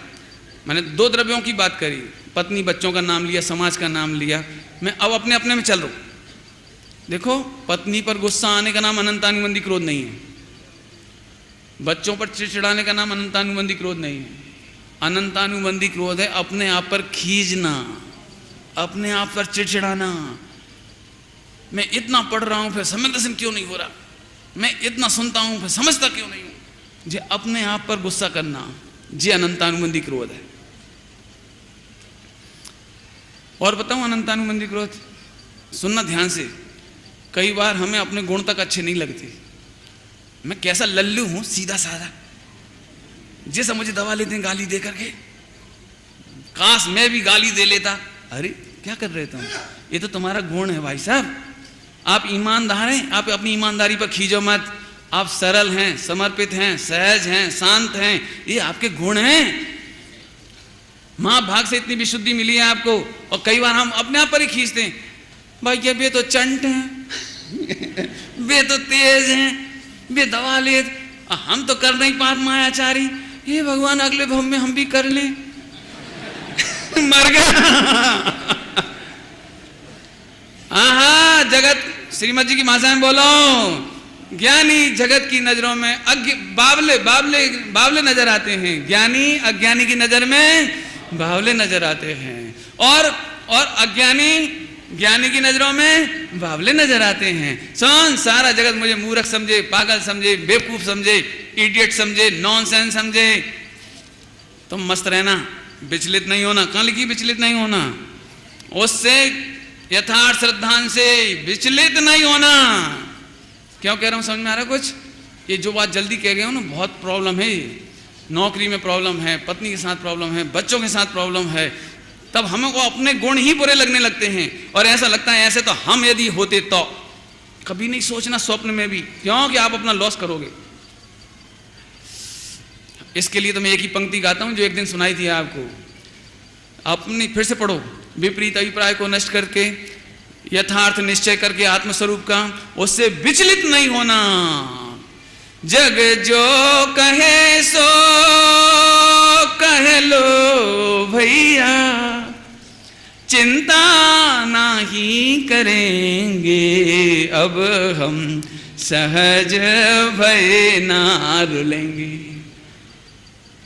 [SPEAKER 2] मैंने 2 द्रव्यों की बात करी, पत्नी बच्चों का नाम लिया, समाज का नाम लिया, मैं अब अपने अपने में चल रहा हूं। देखो, पत्नी पर गुस्सा आने का नाम अनंतानुबंधी क्रोध नहीं है, बच्चों पर चिड़चिड़ाने का नाम अनंतानुबंधी क्रोध नहीं है। अनंतानुबंधी क्रोध है अपने आप पर खींचना, अपने आप पर चिड़चिड़ाना। मैं इतना पढ़ रहा हूं फिर सम्यक दर्शन क्यों नहीं हो रहा, मैं इतना सुनता हूं फिर समझता क्यों नहीं हूं, जे अपने आप पर गुस्सा करना, जे अनंतानुबंधी क्रोध है। और बताऊं अनंतानुबंधी क्रोध, सुनना ध्यान से। कई बार हमें अपने गुण तक अच्छे नहीं लगते, मैं कैसा लल्लू हूं, सीधा साधा, जैसा मुझे दबा लेते हैं गाली दे करके, काश मैं भी गाली दे लेता। अरे क्या कर रहे तुम, ये तो तुम्हारा गुण है भाई साहब, आप ईमानदार हैं, आप अपनी ईमानदारी पर खींचो मत, आप सरल हैं, समर्पित हैं, सहज हैं, शांत हैं, ये आपके गुण हैं। मां भाग से इतनी विशुद्धि मिली है आपको, और कई बार हम अपने आप पर ही खींचते हैं, भाई ये वे तो चंट हैं, वे तो तेज हैं, वे दबा ले, हम तो कर नहीं पात मायाचारी, ये भगवान अगले भव में हम भी कर लें। मर गया। आहा, जगत, श्रीमद जी की भाषा में बोलो, ज्ञानी जगत की नजरों में बावले बावले बावले नजर आते हैं, ज्ञानी अज्ञानी की नजर में बावले नजर आते हैं, और अज्ञानी ज्ञानी की नजरों में बावले नजर आते हैं। सुन, सारा जगत मुझे मूर्ख समझे, पागल समझे, बेवकूफ समझे, इडियट समझे, नॉनसेंस समझे, तुम मस्त रहना, विचलित नहीं होना, कल की विचलित नहीं होना, उससे यथार्थ श्रद्धांत से विचलित नहीं होना। क्यों कह रहा हूं, समझ में आ रहा कुछ? ये जो बात जल्दी कह गया हूं ना, बहुत प्रॉब्लम है, नौकरी में प्रॉब्लम है, पत्नी के साथ प्रॉब्लम है, बच्चों के साथ प्रॉब्लम है, तब हमें को अपने गुण ही बुरे लगने लगते हैं, और ऐसा लगता है ऐसे तो हम यदि होते तो। कभी नहीं सोचना स्वप्न में भी, क्योंकि आप अपना लॉस करोगे। इसके लिए तो मैं एक ही पंक्ति गाता हूं जो एक दिन सुनाई थी आपको, अपनी फिर से पढ़ो। विपरीत अभिप्राय को नष्ट करके यथार्थ निश्चय करके आत्मस्वरूप का, उससे विचलित नहीं होना। जग जो कहे सो कह लो भैया, चिंता नहीं करेंगे अब हम, सहज भय ना रुलेंगे।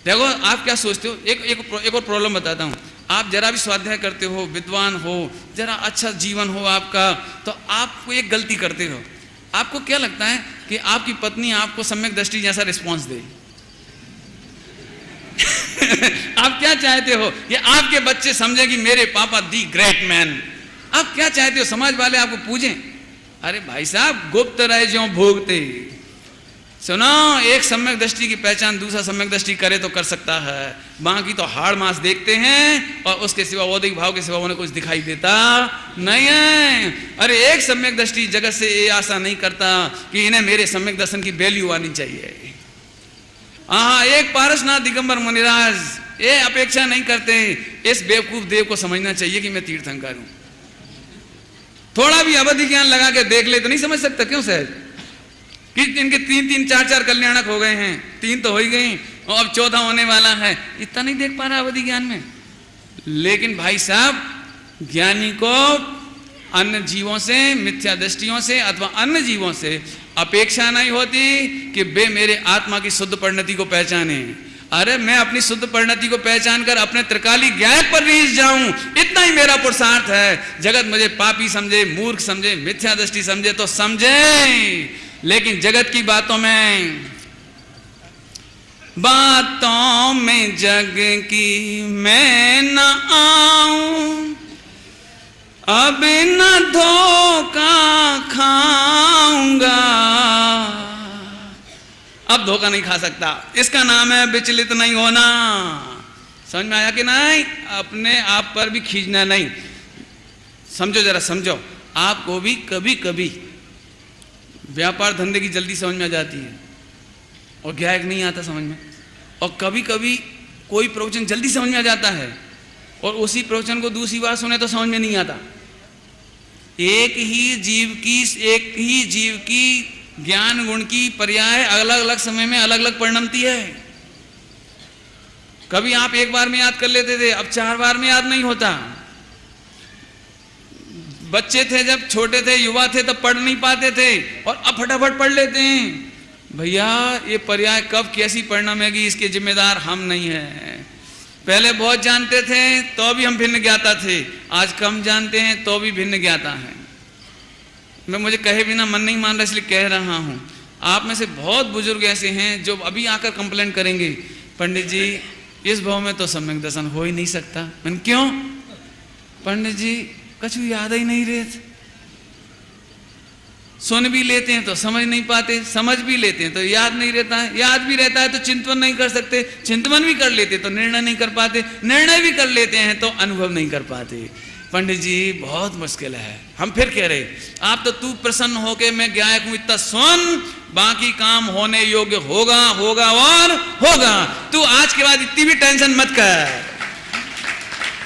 [SPEAKER 2] देखो आप क्या सोचते हो, एक और प्रॉब्लम बताता हूं। आप जरा भी स्वाध्याय करते हो, विद्वान हो, जरा अच्छा जीवन हो आपका, तो आप एक गलती करते हो। आपको क्या लगता है कि आपकी पत्नी आपको सम्यक दृष्टि जैसा रिस्पॉन्स दे? आप क्या चाहते हो कि आपके बच्चे समझे कि मेरे पापा दी ग्रेट मैन? आप क्या चाहते हो, समाज वाले आपको पूजें? अरे भाई साहब, गुप्त रहे ज्यों भोगते। सुनो, एक सम्यक दृष्टि की पहचान दूसरा सम्यक दृष्टि करे तो कर सकता है, बाकी तो हाड़ मास देखते हैं, और उसके सिवा औदिक भाव के सिवा उन्हें कुछ दिखाई देता नहीं है। अरे एक सम्यक दृष्टि जगत से ये आशा नहीं करता कि इन्हें मेरे सम्यक दर्शन की वैल्यू आनी चाहिए। हाँ, एक पारसनाथ दिगंबर मुनिराज ये अपेक्षा नहीं करते, इस बेवकूफ देव को समझना चाहिए कि मैं तीर्थंकर हूं। थोड़ा भी अवधि ज्ञान लगा के देख ले तो नहीं समझ सकता। क्यों सहज कि इनके 3-3, 4-4 कल्याणक हो गए हैं, 3 तो हो ही गई, और अब 14 होने वाला है, इतना नहीं देख पा रहा अवधि ज्ञान में। लेकिन भाई साहब, ज्ञानी को अन्य जीवों से, मिथ्या दृष्टियों से अथवा अन्य जीवों से अपेक्षा नहीं होती कि वे मेरे आत्मा की शुद्ध परिणति को पहचाने। अरे मैं अपनी शुद्ध परिणति को पहचान कर अपने त्रिकाली ज्ञान पर रीझ जाऊं, इतना ही मेरा पुरुषार्थ है। जगत मुझे पापी समझे, मूर्ख समझे, मिथ्या दृष्टि समझे तो समझे, लेकिन जगत की बातों में बातों में जग की मैं न आऊं, अब न धोखा खाऊंगा। अब धोखा नहीं खा सकता। इसका नाम है विचलित नहीं होना। समझ में आया कि नहीं? अपने आप पर भी खींचना नहीं। समझो जरा, समझो। आपको भी कभी कभी व्यापार धंधे की जल्दी समझ में आ जाती है और ग्राहक नहीं आता समझ में, और कभी कभी कोई प्रवचन जल्दी समझ में आ जाता है और उसी प्रवचन को दूसरी बार सुने तो समझ में नहीं आता। एक ही जीव की ज्ञान गुण की पर्याय अलग अलग समय में अलग अलग परिणमती है। कभी आप एक बार में याद कर लेते थे, अब 4 बार में याद नहीं होता। बच्चे थे, जब छोटे थे, युवा थे, तब पढ़ नहीं पाते थे और अब फटाफट पढ़ लेते हैं। भैया ये पर्याय कब कैसी परिणमेगी इसके जिम्मेदार हम नहीं हैं। पहले बहुत जानते थे तो भी हम भिन्न ज्ञाता थे, आज कम जानते हैं तो भी भिन्न ज्ञाता हैं। मैं मुझे कहे बिना मन नहीं मान रहा, इसलिए कह रहा हूं। आप में से बहुत बुजुर्ग ऐसे हैं जो अभी आकर कंप्लेन करेंगे, पंडित जी इस भाव में तो सम्यक दर्शन हो ही नहीं सकता। मैंने क्यों? पंडित जी कुछ याद ही नहीं रहे। सुन भी लेते हैं तो समझ नहीं पाते, समझ भी लेते हैं तो याद नहीं रहता है, याद भी रहता है तो चिंतन नहीं कर सकते, चिंतन भी कर लेते तो निर्णय नहीं कर पाते, निर्णय भी कर लेते हैं तो अनुभव नहीं कर पाते। पंडित जी बहुत मुश्किल है। हम फिर कह रहे, आप तो तू प्रसन्न होके मैं गायक हूं इतना सुन, बाकी काम होने योग्य होगा होगा और होगा। तू आज के बाद इतनी भी टेंशन मत कर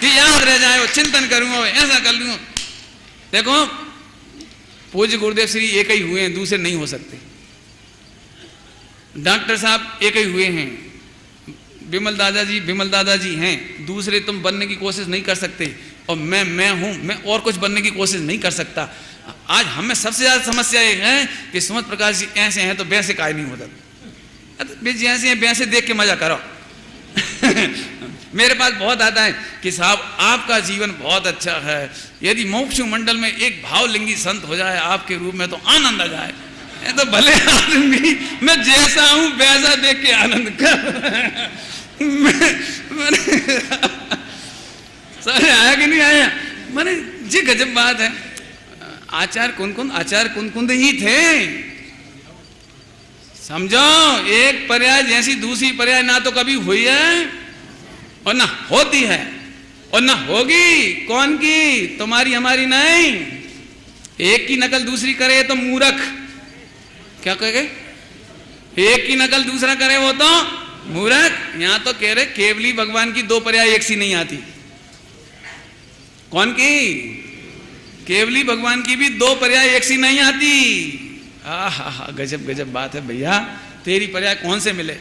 [SPEAKER 2] कि याद रह जाए, वो चिंतन करूंगा, ऐसा कर लूंगा। देखो पूज्य गुरुदेव श्री एक ही हुए हैं, दूसरे नहीं हो सकते। डॉक्टर साहब एक ही हुए हैं, विमल दादाजी हैं, दूसरे तुम बनने की कोशिश नहीं कर सकते। और मैं हूं, मैं और कुछ बनने की कोशिश नहीं कर सकता। आज हमें सबसे ज्यादा समस्या ये है कि सुमत प्रकाश जी ऐसे हैं तो वैसे काय नहीं होता। जैसे हैं वैसे देख के मजा करो। मेरे पास बहुत आता है कि साहब आपका जीवन बहुत अच्छा है, यदि मोक्ष मंडल में एक भावलिंगी संत हो जाए आपके रूप में तो आनंद आ जाए। तो भले आदमी, मैं जैसा हूं वैसा देख के आनंद कर। समझ आया कि नहीं आया? माने जी गजब बात है। आचार्य कुंद ही थे। समझो, एक पर्याय जैसी दूसरी पर्याय ना तो कभी हुई है और ना होती है और ना होगी। कौन की? तुम्हारी हमारी नहीं। एक की नकल दूसरी करे तो मूर्ख। क्या कहे? एक की नकल दूसरा करे वो तो मूर्ख। यहां तो कह रहे केवली भगवान की 2 पर्याय एक सी नहीं आती। कौन की? केवली भगवान की भी 2 पर्याय एक सी नहीं आती। हा गजब गजब बात है भैया। तेरी पर्याय कौन से मिले?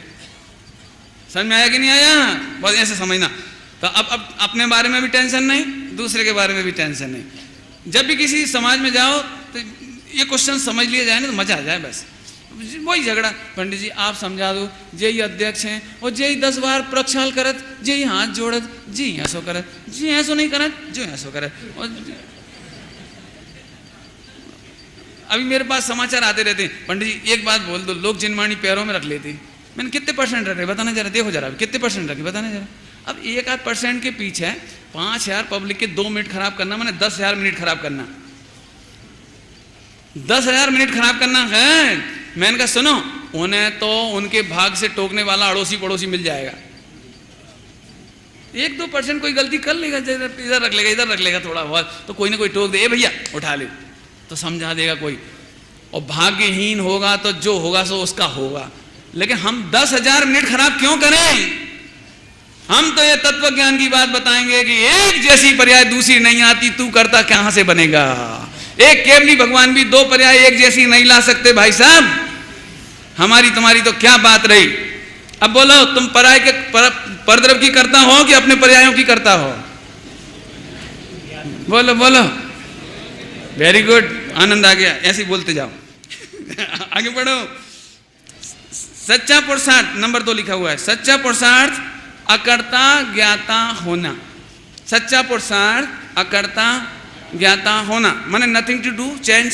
[SPEAKER 2] समझ में आया कि नहीं आया? बस ऐसे समझना। तो अब अपने बारे में भी टेंशन नहीं, दूसरे के बारे में भी टेंशन नहीं। जब भी किसी समाज में जाओ तो ये क्वेश्चन समझ लिया जाए ना तो मजा आ जाए। बस वही झगड़ा, पंडित जी आप समझा दो, जे ही अध्यक्ष हैं और जे ही 10 बार प्रक्षाल करत, जे ही हाथ जोड़त, जी ऐसो करत, जी ऐसो नहीं करत, जो ऐसो करत। अभी मेरे पास समाचार आते रहते हैं, पंडित जी एक बात बोल दो, लोग जिनवाणी पैरों में रख लेते हैं। मैंने कितने % रख रहे बताना जरा, देखो जरा कितने % रखे बताना जरा। अब 1-8% के पीछे 5000 पब्लिक के 2 मिनट खराब करना मैंने 10,000 मिनट खराब करना। 10,000 मिनट खराब करना है। मैंने कहा सुनो, उन्हें तो उनके भाग से टोकने वाला अड़ोसी पड़ोसी मिल जाएगा। 1-2% कोई गलती कर लेगा, इधर रख लेगा थोड़ा बहुत, तो कोई ना कोई टोक दे, ए भैया उठा ले, तो समझा देगा कोई। और भाग्यहीन होगा तो जो होगा सो उसका होगा। लेकिन हम 10,000 मिनट खराब क्यों करें? हम तो ये तत्व ज्ञान की बात बताएंगे कि एक जैसी पर्याय दूसरी नहीं आती, तू करता कहां से बनेगा। एक केवली भगवान भी 2 पर्याय एक जैसी नहीं ला सकते भाई साहब। हमारी तुम्हारी तो क्या बात रही। अब बोलो, तुम पर्याय के परद्रव की करता हो कि अपने पर्यायों की करता हो? बोलो बोलो। वेरी गुड, आनंद आ गया, ऐसे बोलते जाओ। आगे बढ़ो। सच्चा पुरुषार्थ नंबर 2 लिखा हुआ है। सच्चा पुरुषार्थ अकर्ता ज्ञाता होना। सच्चा पुरुषार्थ अकर्ता ज्ञाता होना माने nothing to do, change,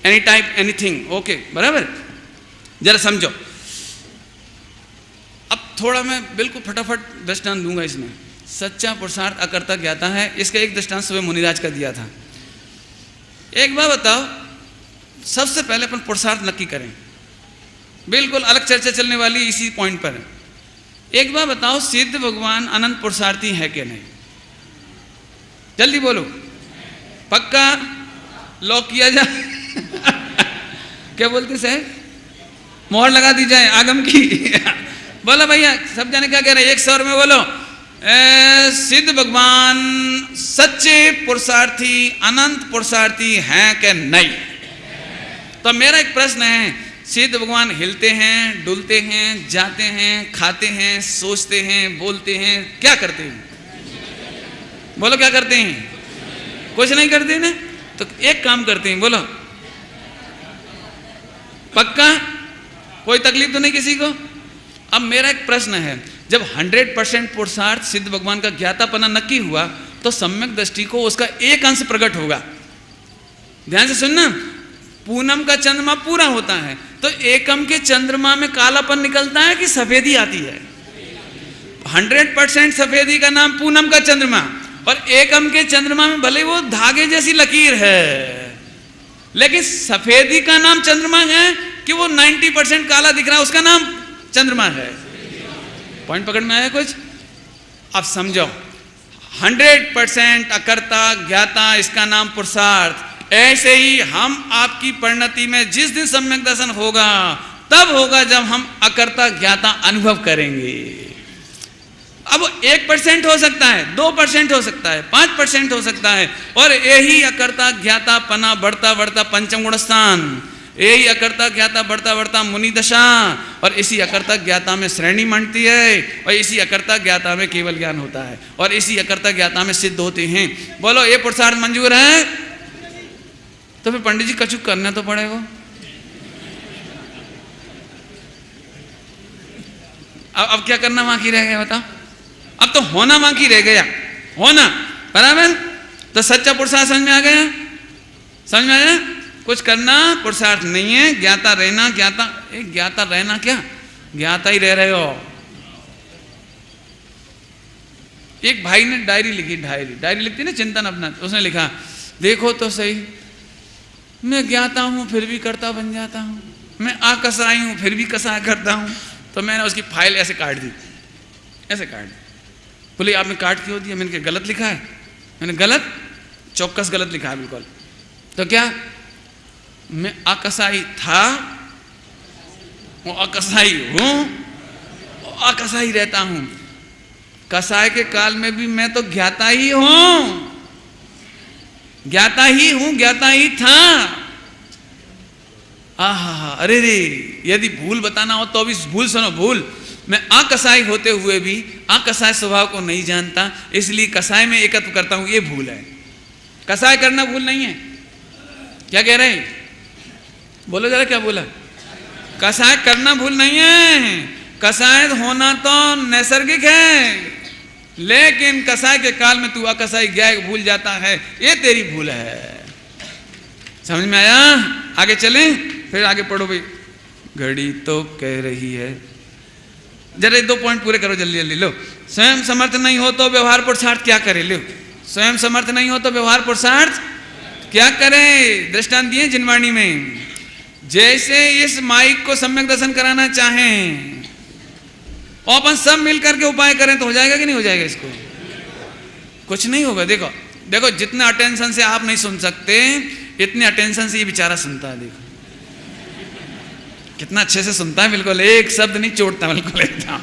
[SPEAKER 2] any type, anything. Okay, बराबर। जरा समझो। थोड़ा मैं बिल्कुल फटाफट दृष्टांत दूंगा इसमें। सच्चा पुरुषार्थ अकर्ता ज्ञाता है, इसका एक दृष्टांत सुबह मुनिराज का दिया था। एक बार बताओ, सबसे पहले अपन पुरुषार्थ नक्की करें, बिल्कुल अलग चर्चा चलने वाली इसी पॉइंट पर। एक बार बताओ, सिद्ध भगवान अनंत पुरुषार्थी है कि नहीं? जल्दी बोलो, पक्का लॉक किया जाए? क्या बोलते साहब, मोहर लगा दी जाए आगम की? बोलो भैया, सब जाने क्या कह रहे हैं, एक स्वर में बोलो। सिद्ध भगवान सच्चे पुरुषार्थी अनंत पुरुषार्थी हैं कि नहीं? तो मेरा एक प्रश्न है, सिद्ध भगवान हिलते हैं, डुलते हैं, जाते हैं, खाते हैं, सोचते हैं, बोलते हैं, क्या करते हैं? बोलो क्या करते हैं? कुछ नहीं करते ना? तो एक काम करते हैं, बोलो पक्का? कोई तकलीफ तो नहीं किसी को? अब मेरा एक प्रश्न है, जब 100% पुरुषार्थ सिद्ध भगवान का ज्ञातापना नक्की हुआ तो सम्यक दृष्टि को उसका एक अंश प्रकट होगा। ध्यान से सुनना, पूनम का चंद्रमा पूरा होता है तो एकम के चंद्रमा में कालापन निकलता है कि सफेदी आती है? 100% सफेदी का नाम पूनम का चंद्रमा, और एकम के चंद्रमा में भले वो धागे जैसी लकीर है, लेकिन सफेदी का नाम चंद्रमा है कि वो 90% काला दिख रहा है, उसका नाम चंद्रमा है। पॉइंट पकड़ में आया कुछ? अब समझो, 100% अकर्ता ज्ञाता, इसका नाम पुरुषार्थ। ऐसे ही हम आपकी परिणति में जिस दिन सम्यक दर्शन होगा तब होगा जब हम अकर्ता ज्ञाता अनुभव करेंगे। अब 1% हो सकता है, 2% हो सकता है, 5% हो सकता है, और यही अकर्ता ज्ञाता पना बढ़ता बढ़ता पंचम गुण स्थान, यही अकर्ता ज्ञाता बढ़ता बढ़ता मुनि दशा, और इसी अकर्ता ज्ञाता में श्रेणी मंडती है, और इसी अकर्ता ज्ञाता में केवल ज्ञान होता है, और इसी अकर्ता ज्ञाता में सिद्ध होते हैं। बोलो ये पुरुषार्थ मंजूर है? तो फिर पंडित जी कछु करना तो पड़ेगा। अब क्या करना बाकी रह गया बताओ? अब तो होना बाकी रह गया, होना बराबर। तो सच्चा पुरुषार्थ समझ में आ गया? समझ में आया? कुछ करना पुरुषार्थ नहीं है, ज्ञाता रहना। ज्ञाता रहना क्या, ज्ञाता ही रह रहे हो। एक भाई ने डायरी लिखी, डायरी लिखती ना चिंतन अपना, उसने लिखा, देखो तो सही, मैं ज्ञाता हूं फिर भी कर्ता बन जाता हूं, मैं अकसाई हूं फिर भी कसाय करता हूं। तो मैंने उसकी फाइल ऐसे काट दी, ऐसे काट दी। बोले आपने काट क्यों दिया? मैंने क्या गलत लिखा है? मैंने गलत, चौकस गलत लिखा है बिल्कुल। तो क्या मैं अकसाई था, वो अकसाई हूं, अकसाई रहता हूं। कसाय के काल में भी मैं तो ज्ञाता ही हूं, ज्ञाता ही हूं, ज्ञाता ही था। आहा, अरे रे, यदि भूल बताना हो तो अभी भूल सुनो, भूल। मैं अकसाई होते हुए भी अकसाय स्वभाव को नहीं जानता, इसलिए कसाय में एकत्व करता हूं, ये भूल है। कसाय करना भूल नहीं है। क्या कह रहे हैं? बोलो जरा, क्या बोला? कसाय करना भूल नहीं है, कसाय होना तो नैसर्गिक है, लेकिन कसाय के काल में तू अकसाई ज्ञाय भूल जाता है, ये तेरी भूल है। समझ में आया? आगे चलें, फिर आगे पढ़ो भाई। घड़ी तो कह रही है, जरा 2 पॉइंट पूरे करो जल्दी जल्दी। लो, स्वयं समर्थ नहीं हो तो व्यवहार पुरुषार्थ क्या करे? लो, स्वयं समर्थ नहीं हो तो व्यवहार पुरुषार्थ क्या करे? दृष्टांत दिए जिनवाणी में। जैसे इस माइक को सम्यक दर्शन कराना चाहें और अपन सब मिलकर के उपाय करें तो हो जाएगा कि नहीं हो जाएगा? इसको कुछ नहीं होगा। देखो देखो, जितने अटेंशन से आप नहीं सुन सकते, इतने अटेंशन से ये बेचारा सुनता है। देखो कितना अच्छे से सुनता है, बिल्कुल एक शब्द नहीं छोड़ता, बिल्कुल एकदम।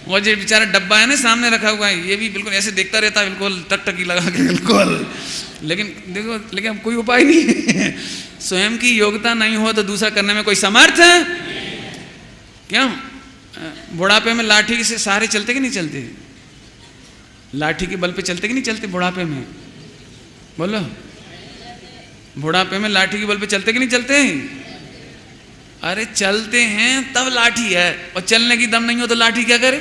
[SPEAKER 2] वो जो बेचारा डब्बा है ना सामने रखा हुआ है, ये भी बिल्कुल ऐसे देखता रहता है, बिल्कुल टकटकी लगा के, बिल्कुल। लेकिन देखो, लेकिन कोई उपाय नहीं। स्वयं की योग्यता नहीं हो तो दूसरा करने में कोई समर्थ है? क्यों? बुढ़ापे में लाठी से सहारे चलते कि नहीं चलते? लाठी के बल पे चलते कि नहीं चलते बुढ़ापे में? बोलो, बुढ़ापे में लाठी के बल पे चलते कि नहीं चलते? अरे चलते हैं तब लाठी है, और चलने की दम नहीं हो तो लाठी क्या करे?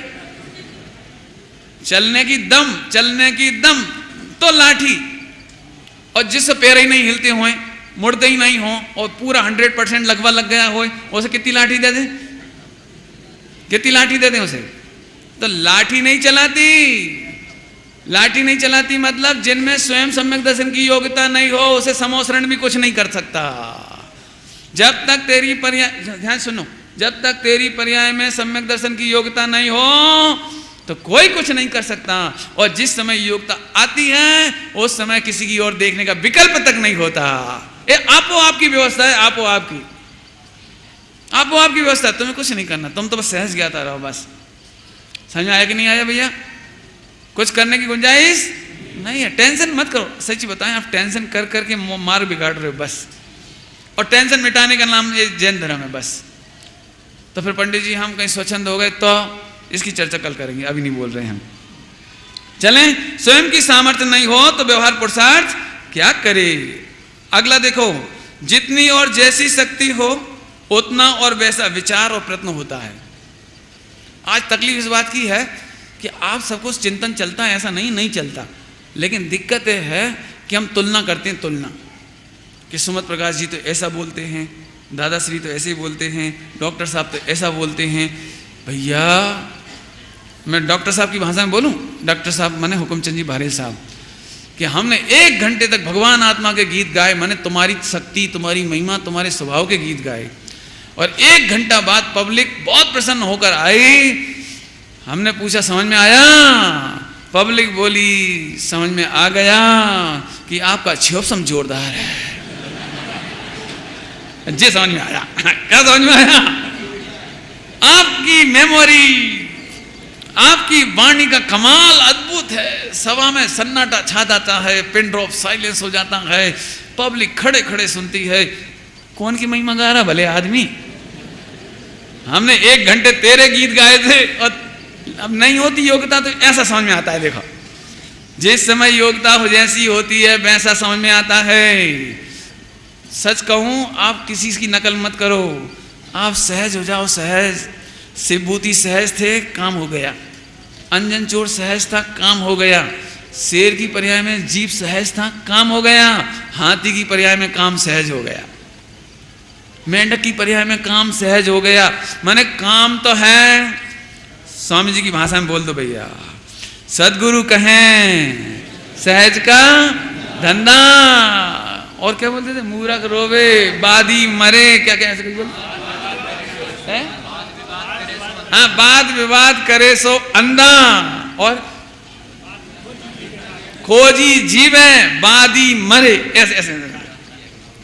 [SPEAKER 2] चलने की दम तो लाठी। और जिससे पैर ही नहीं हिलते हुए, मुड़ते ही नहीं हो, और पूरा 100% लगवा लग गया हो, उसे कितनी लाठी दे दें? कितनी लाठी दे दें उसे? तो लाठी नहीं चलाती, लाठी नहीं चलाती मतलब जिनमें स्वयं सम्यक दर्शन की योग्यता नहीं हो उसे समोसरण भी कुछ नहीं कर सकता। जब तक तेरी पर्याय, ध्यान सुनो, जब तक तेरी पर्याय में सम्यक दर्शन की योग्यता नहीं हो तो कोई कुछ नहीं कर सकता। और जिस समय योग्यता आती है उस समय किसी की ओर देखने का विकल्प तक नहीं होता। ये आपो आपकी व्यवस्था है, आपो आपकी व्यवस्था, तुम्हें कुछ नहीं करना, तुम तो बस सहज ज्ञाता रहो बस। समझ में आया कि नहीं आया भैया? कुछ करने की गुंजाइश नहीं है। टेंशन मत करो, सच बताएं, आप टेंशन कर करके मार्ग बिगाड़ रहे हो बस। और टेंशन मिटाने का नाम ये जैन धर्म है बस। तो फिर पंडित जी हम कहीं स्वच्छंद हो गए तो इसकी चर्चा कल करेंगे, अभी नहीं बोल रहे हैं हम। चलें, स्वयं की सामर्थ्य नहीं हो तो व्यवहार पुरुषार्थ क्या करे। अगला देखो, जितनी और जैसी शक्ति हो उतना और वैसा विचार और प्रयत्न होता है। आज तकलीफ इस बात की है कि आप सबको चिंतन चलता है, ऐसा नहीं चलता, लेकिन दिक्कत यह है कि हम तुलना करते हैं, तुलना कि सुमत प्रकाश जी तो ऐसा बोलते हैं, दादाश्री तो ऐसे बोलते हैं, डॉक्टर साहब तो ऐसा बोलते हैं। भैया मैं डॉक्टर साहब की भाषा में बोलूं, डॉक्टर साहब माने हुकुमचंद जी भारेल साहब, कि हमने 1 घंटे तक भगवान आत्मा के गीत गाए, माने तुम्हारी शक्ति, तुम्हारी महिमा, तुम्हारे स्वभाव के गीत गाए। और 1 घंटा बाद पब्लिक बहुत प्रसन्न होकर आई। हमने पूछा समझ में आया? पब्लिक बोली समझ में आ गया कि आपका क्षोभसम जोरदार है। जी समझ में आया। क्या समझ में आया? आपकी मेमोरी, आपकी वाणी का कमाल अद्भुत है। सभा में सन्नाटा छा जाता है, पिन ड्रॉप साइलेंस हो जाता है, पब्लिक खड़े खड़े सुनती है। कौन की महिमा गा रहा भले आदमी? हमने 1 घंटे तेरे गीत गाए थे और अब नहीं होती योग्यता तो ऐसा समझ में आता है। देखो, जिस समय योग्यता हो जैसी होती है वैसा समझ में आता है। सच कहूं, आप किसी की नकल मत करो, आप सहज हो जाओ। सहज शिवभूति सहज थे, काम हो गया। अंजन चोर सहज था, काम हो गया। शेर की पर्याय में जीव सहज था, काम हो गया। हाथी की पर्याय में काम सहज हो गया। मेंढक की पर्याय में काम सहज हो गया। माने काम तो है। स्वामी जी की भाषा में बोल दो भैया, सदगुरु कहें सहज का धंधा। और क्या बोलते थे? मूरख रोवे बादी मरे, क्या क्या ऐसे बोलते हैं? हाँ, वाद विवाद करे सो अंधा, और खोजी जीवे बादी मरे, ऐसे ऐसे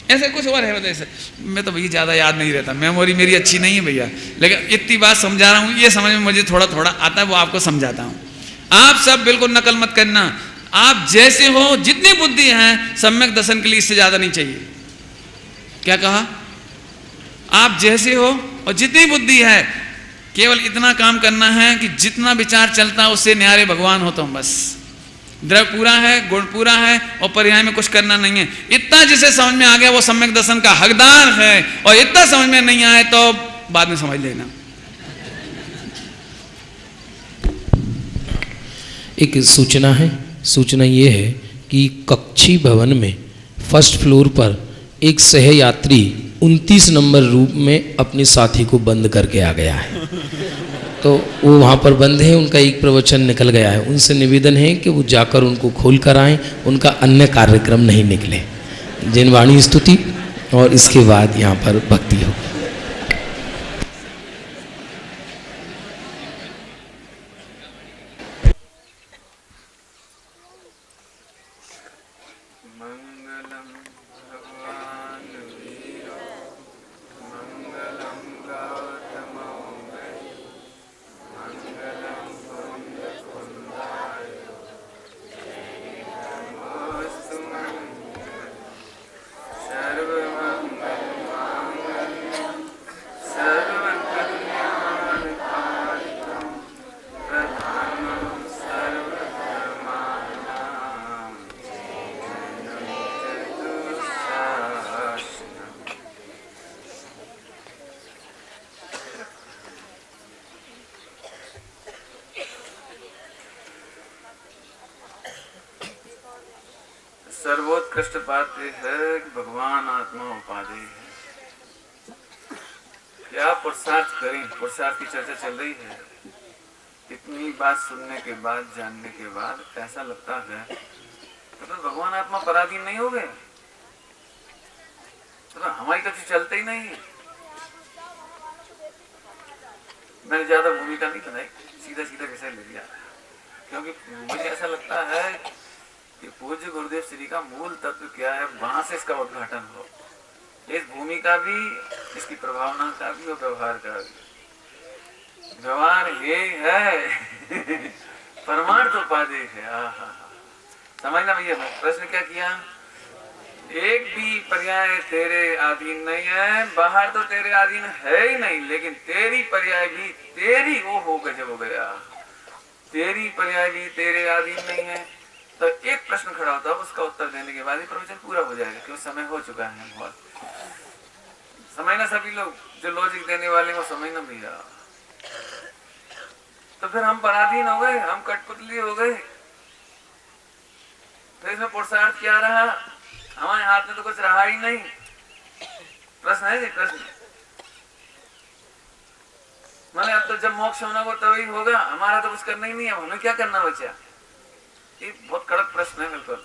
[SPEAKER 2] ऐसे कुछ और है। मतलब ऐसे मैं तो भैया ज़्यादा याद नहीं रहता, मेमोरी मेरी अच्छी नहीं है भैया, लेकिन इतनी बात समझा रहा हूँ, ये समझ में मुझे थोड़ा थोड़ा आता है, वो आपको समझाता हूँ। आप सब बिल्कुल नकल मत करना। आप जैसे हो, जितनी बुद्धि है, सम्यक दर्शन के लिए इससे ज़्यादा नहीं चाहिए। क्या कहा? आप जैसे हो और जितनी बुद्धि है, केवल इतना काम करना है कि जितना विचार चलता है उससे न्यारे भगवान हो तुम। बस द्रव्य पूरा है, गुण पूरा है, और पर्याय में कुछ करना नहीं है। इतना जिसे समझ में आ गया वो सम्यक दर्शन का हकदार है, और इतना समझ में नहीं आए तो बाद में समझ लेना।
[SPEAKER 3] एक सूचना है। सूचना ये है कि कक्षी भवन में फर्स्ट फ्लोर पर एक सहयात्री 29 नंबर रूम में अपने साथी को बंद करके आ गया है। तो वो वहाँ पर बंद है, उनका एक प्रवचन निकल गया है। उनसे निवेदन है कि वो जाकर उनको खोल कर आएँ, उनका अन्य कार्यक्रम नहीं निकले। जिनवाणी स्तुति और इसके बाद यहाँ पर भक्ति हो।
[SPEAKER 2] सर्वोत्कृष्ट बात यह है कि भगवान आत्मा उपाधि है। क्या पुरुषार्थ करें? पुरुषार्थ की चर्चा चल रही है कि
[SPEAKER 4] इतनी बात सुनने के बाद, जानने के बाद ऐसा लगता है तो फिर भगवान आत्मा पराधीन नहीं हो गए, तो हमारी तो चलते ही नहीं। मैंने ज्यादा भूमिका नहीं बनाई, सीधा सीधा विषय ले लिया, क्योंकि मुझे ऐसा लगता है कि पूज्य गुरुदेव श्री का मूल तत्व क्या है, वहां से इसका उद्घाटन हो। इस भूमि का भी, इसकी प्रभावना का भी और व्यवहार का भी। व्यवहार ये है परमार्थ उपादेश है। समझना भैया, प्रश्न क्या किया? एक भी पर्याय तेरे अधीन नहीं है, बाहर तो तेरे अधीन है ही नहीं, लेकिन तेरी पर्याय भी तेरी, वो हो गजब हो गया, तेरी पर्याय भी तेरे अधीन नहीं है। तो एक प्रश्न खड़ा होता है, उसका उत्तर देने के बाद ही प्रवचन पूरा हो जाएगा, क्योंकि समय हो चुका है बहुत। समझना सभी लोग, जो लॉजिक देने वाले वो समझना भैया। तो फिर हम पराधीन हो गए, हम कठपुतली हो गए, तो इसमें पुरुषार्थ क्या रहा? हमारे हाथ में तो कुछ रहा ही नहीं। प्रश्न है जी, प्रश्न। मैंने अब तो जब मोक्ष होना वो तभी होगा, हमारा तो कुछ करना ही नहीं है, हमें क्या करना बचा? ये बहुत कड़क प्रश्न है बिल्कुल।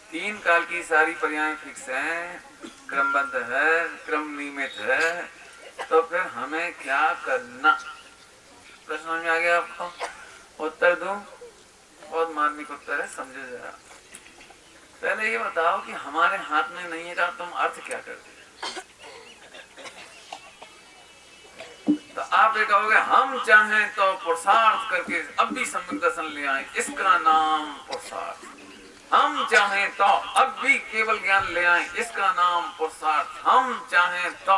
[SPEAKER 4] 3 काल की सारी पर्याय फिक्स हैं, क्रमबद्ध है, क्रम नियमित है, तो फिर हमें क्या करना? प्रश्न में आ गया आपको? उत्तर दूं? बहुत मार्मिक उत्तर है, समझो जरा। पहले ये बताओ कि हमारे हाथ में नहीं है का तुम अर्थ क्या करते? तो आप ये कहोगे हम चाहें तो पुरुषार्थ करके अब भी सम्यक दर्शन ले आए, इसका नाम पुरुषार्थ। हम चाहें तो अब भी केवल ज्ञान ले आए, इसका नाम पुरुषार्थ। हम चाहें तो,